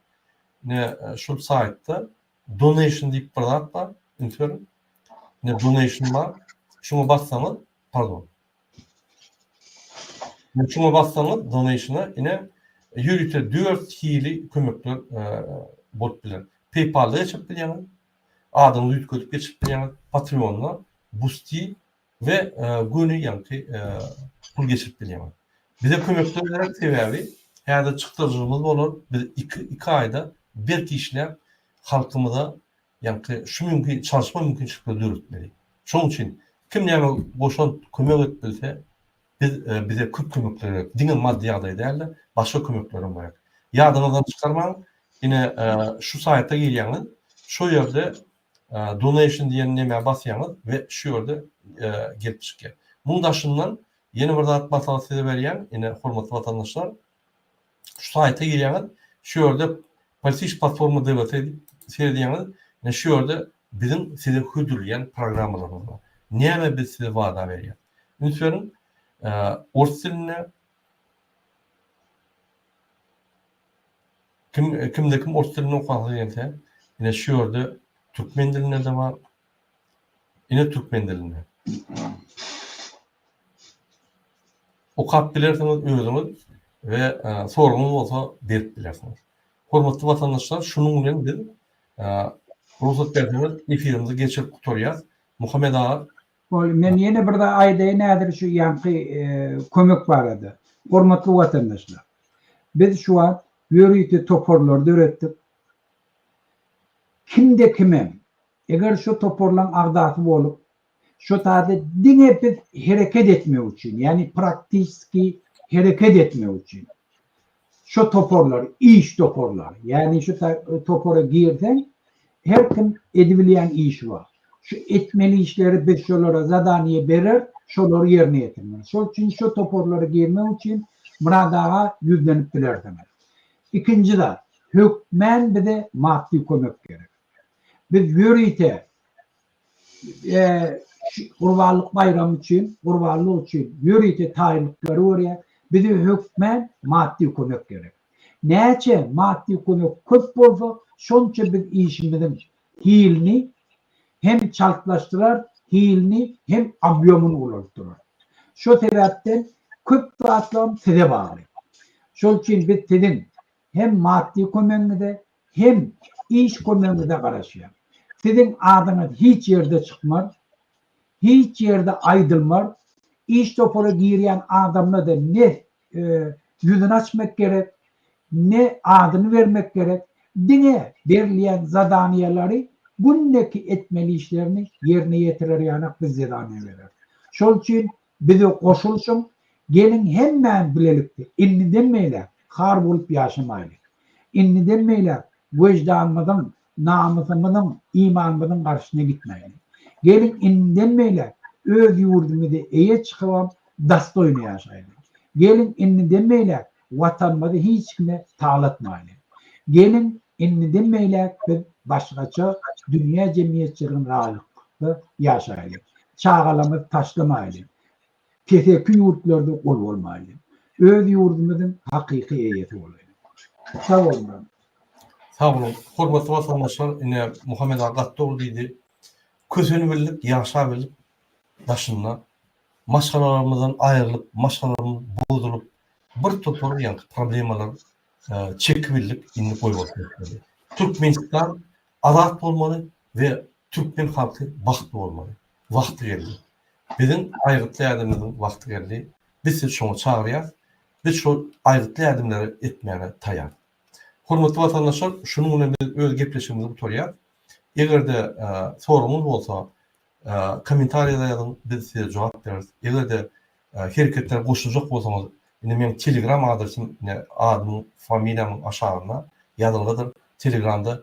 Ine şu saytda donation diýip bir zat bar, unutmayın. Ne donation var. Şuna bassanız, pardon. Şuna bassanız donation'a yine yürüte 4 hili kömekler bot bilen. PayPal'da geçip bilen, adını yükleyip geçip bilen, Patreon'la, Boosty ve günü yankı pul geçip bilen. Bize kömekler olarak sebebi, her çıktırıcımız olur. Biz 2 ayda bir kişiler halkımıza yankı şu mümkün çalışma mümkünçülükleri dürütmeli. Şunun için kim näme boşan kömek etbilse bize köp kömekler, diňe maddi ýagdaý däl, başga kömeklerim bar. Ýadyňyzdan çykarmaň, ine şu sayta girýäňiz, şu ýerde donation diýen näme basýaňyz we şu ýerde gelip çykýar. Mundaşyndan ýeni bir zat masalasy berýän, ine hormatly vatandaşlar, şu sayta girýäňiz, şu ýerde Politiş platforma devleti seyrediýäňiz, ne şu ýerde bizim size hüdürleyen programlarımız var. Näme biz size vada berýär? Unutmayın, ors diline kim ors dilini okuyasy gelse, yine şu ýerde türkmen diline de var. Yine türkmen diline. Okap bilersiniz özüňiz ve soruňyz bolsa berip bilersiniz. Hormatly vatandaşlar, şunun bilen biz ruhsat berdiňiz efirimizi geçirip gutorýar. Muhammed ağa. Men ýene bir da aýdaýyn nädir şu ýanky kömek barady. Hormatly vatandaşlar. Biz şu an ýörüýte toporlарды öğretdik. Kimde kime? Eger şu toporlaryň agdaty bolup, şu taýda diňe biz hereket etmek üçin, yani praktiski hereket etmek üçin. Şu toporlar, iş toporlar. Yani şu topora girden her kim edibilýän iş var. Şu etmeli işleri biz şolara zadaniye berer, şoları yerine getirmeli. Şol için şu toporları girmek için muradağa yüzlenip bilerdiler. İkinci de hükmen bize maddi kömek gerek. Biz yürüyte Kurbanlık bayramı için, kurbanlık için yürüyte tayinlikleri oraya bize hükmen maddi kömek gerek. Näçe maddi kömek köp bolsa, şonça biz işimizin hilini hem çalklaştırar, hilini hem abyomunu oluşturur. Şu sebepten köp dağıtlam size bağlı. Şol için biz sizin hem maddi kömeğinde hem iş kömeğinde karışıyor. Sizin adınız hiç yerde çıkmaz, hiç yerde aydılmaz. İş topora giren adamla da ne yüzünü açmak gerek, ne adını vermek gerek, dine verilen zadaniyeleri gündeki etmeli işlerini yerine getirir yani biz zadaniye verir. Şol için bize koşulsun, gelin hemen bilelikti. İnni demeyle har bulup yaşamaylı. İnni demeyle vicdanımızın, namusumuzun, imanımızın karşısına gitmeyin. Gelin inni demeyle öz yurdumuzu eye çıkıp dastoyunu yaşayın. Gelin inni demeyle vatanımızı hiç kime tağlatmayın. Gelin inni demeylek biz başgaça dünya cemiyetçiliğin rahatlıkta yaşayalım. Çağalamız taşlamayalım. Keseki yurtlarda kol olmayalım. Öz yurdumuzun hakiki eyeti olayım. Sağ olun. Sağ olun. Hormatly vatandaşlar, ine Muhammed Agattoğlu diýdi. Kösünü bilip, yaşa bilip, başına maşgalalarımızdan ayrılıp, maşgalalarımız bozulup, bir topar ýanky problemalar çekip bilip, indi goýup. Türkmenistan azat bolmaly we Türkmen halky baxtly bolmaly. Wagty geldi. Bizim aýrytly ýardymymyzyň wagty geldi. Biz şoňa çagyrýar. Biz şo aýrytly ýardymlary etmäge taýýar. Hormatly vatandaşlar, şunuň bilen biz öz gepleşigimizi gutarýar. Egerde soruňuz bolsa, kommentariýada ýazın, biz size jogap bereriz. Egerde hereketler goşuljak bolsaňyz, ine men Telegram adresym, adym, familiýam aşagyna ýazylgydyr. Telegramda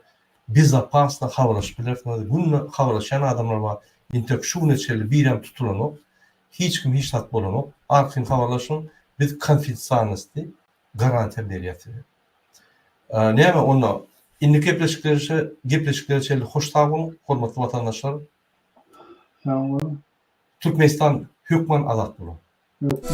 bizapasna habarlaşyp bilersiňiz. Bunu habarlaşan adamlar bar. Intek şu neçeli birem tutulanok, hiç kim hiç tat bolanok, arkin habarlaşın, biz konfidensiality garantiya berýär. Näme onda indi gepleşikleri çeli hoş tagyň, hormatly vatandaşlar. Sağ olun. Türkmenistan hükmen azat bolur. Yok.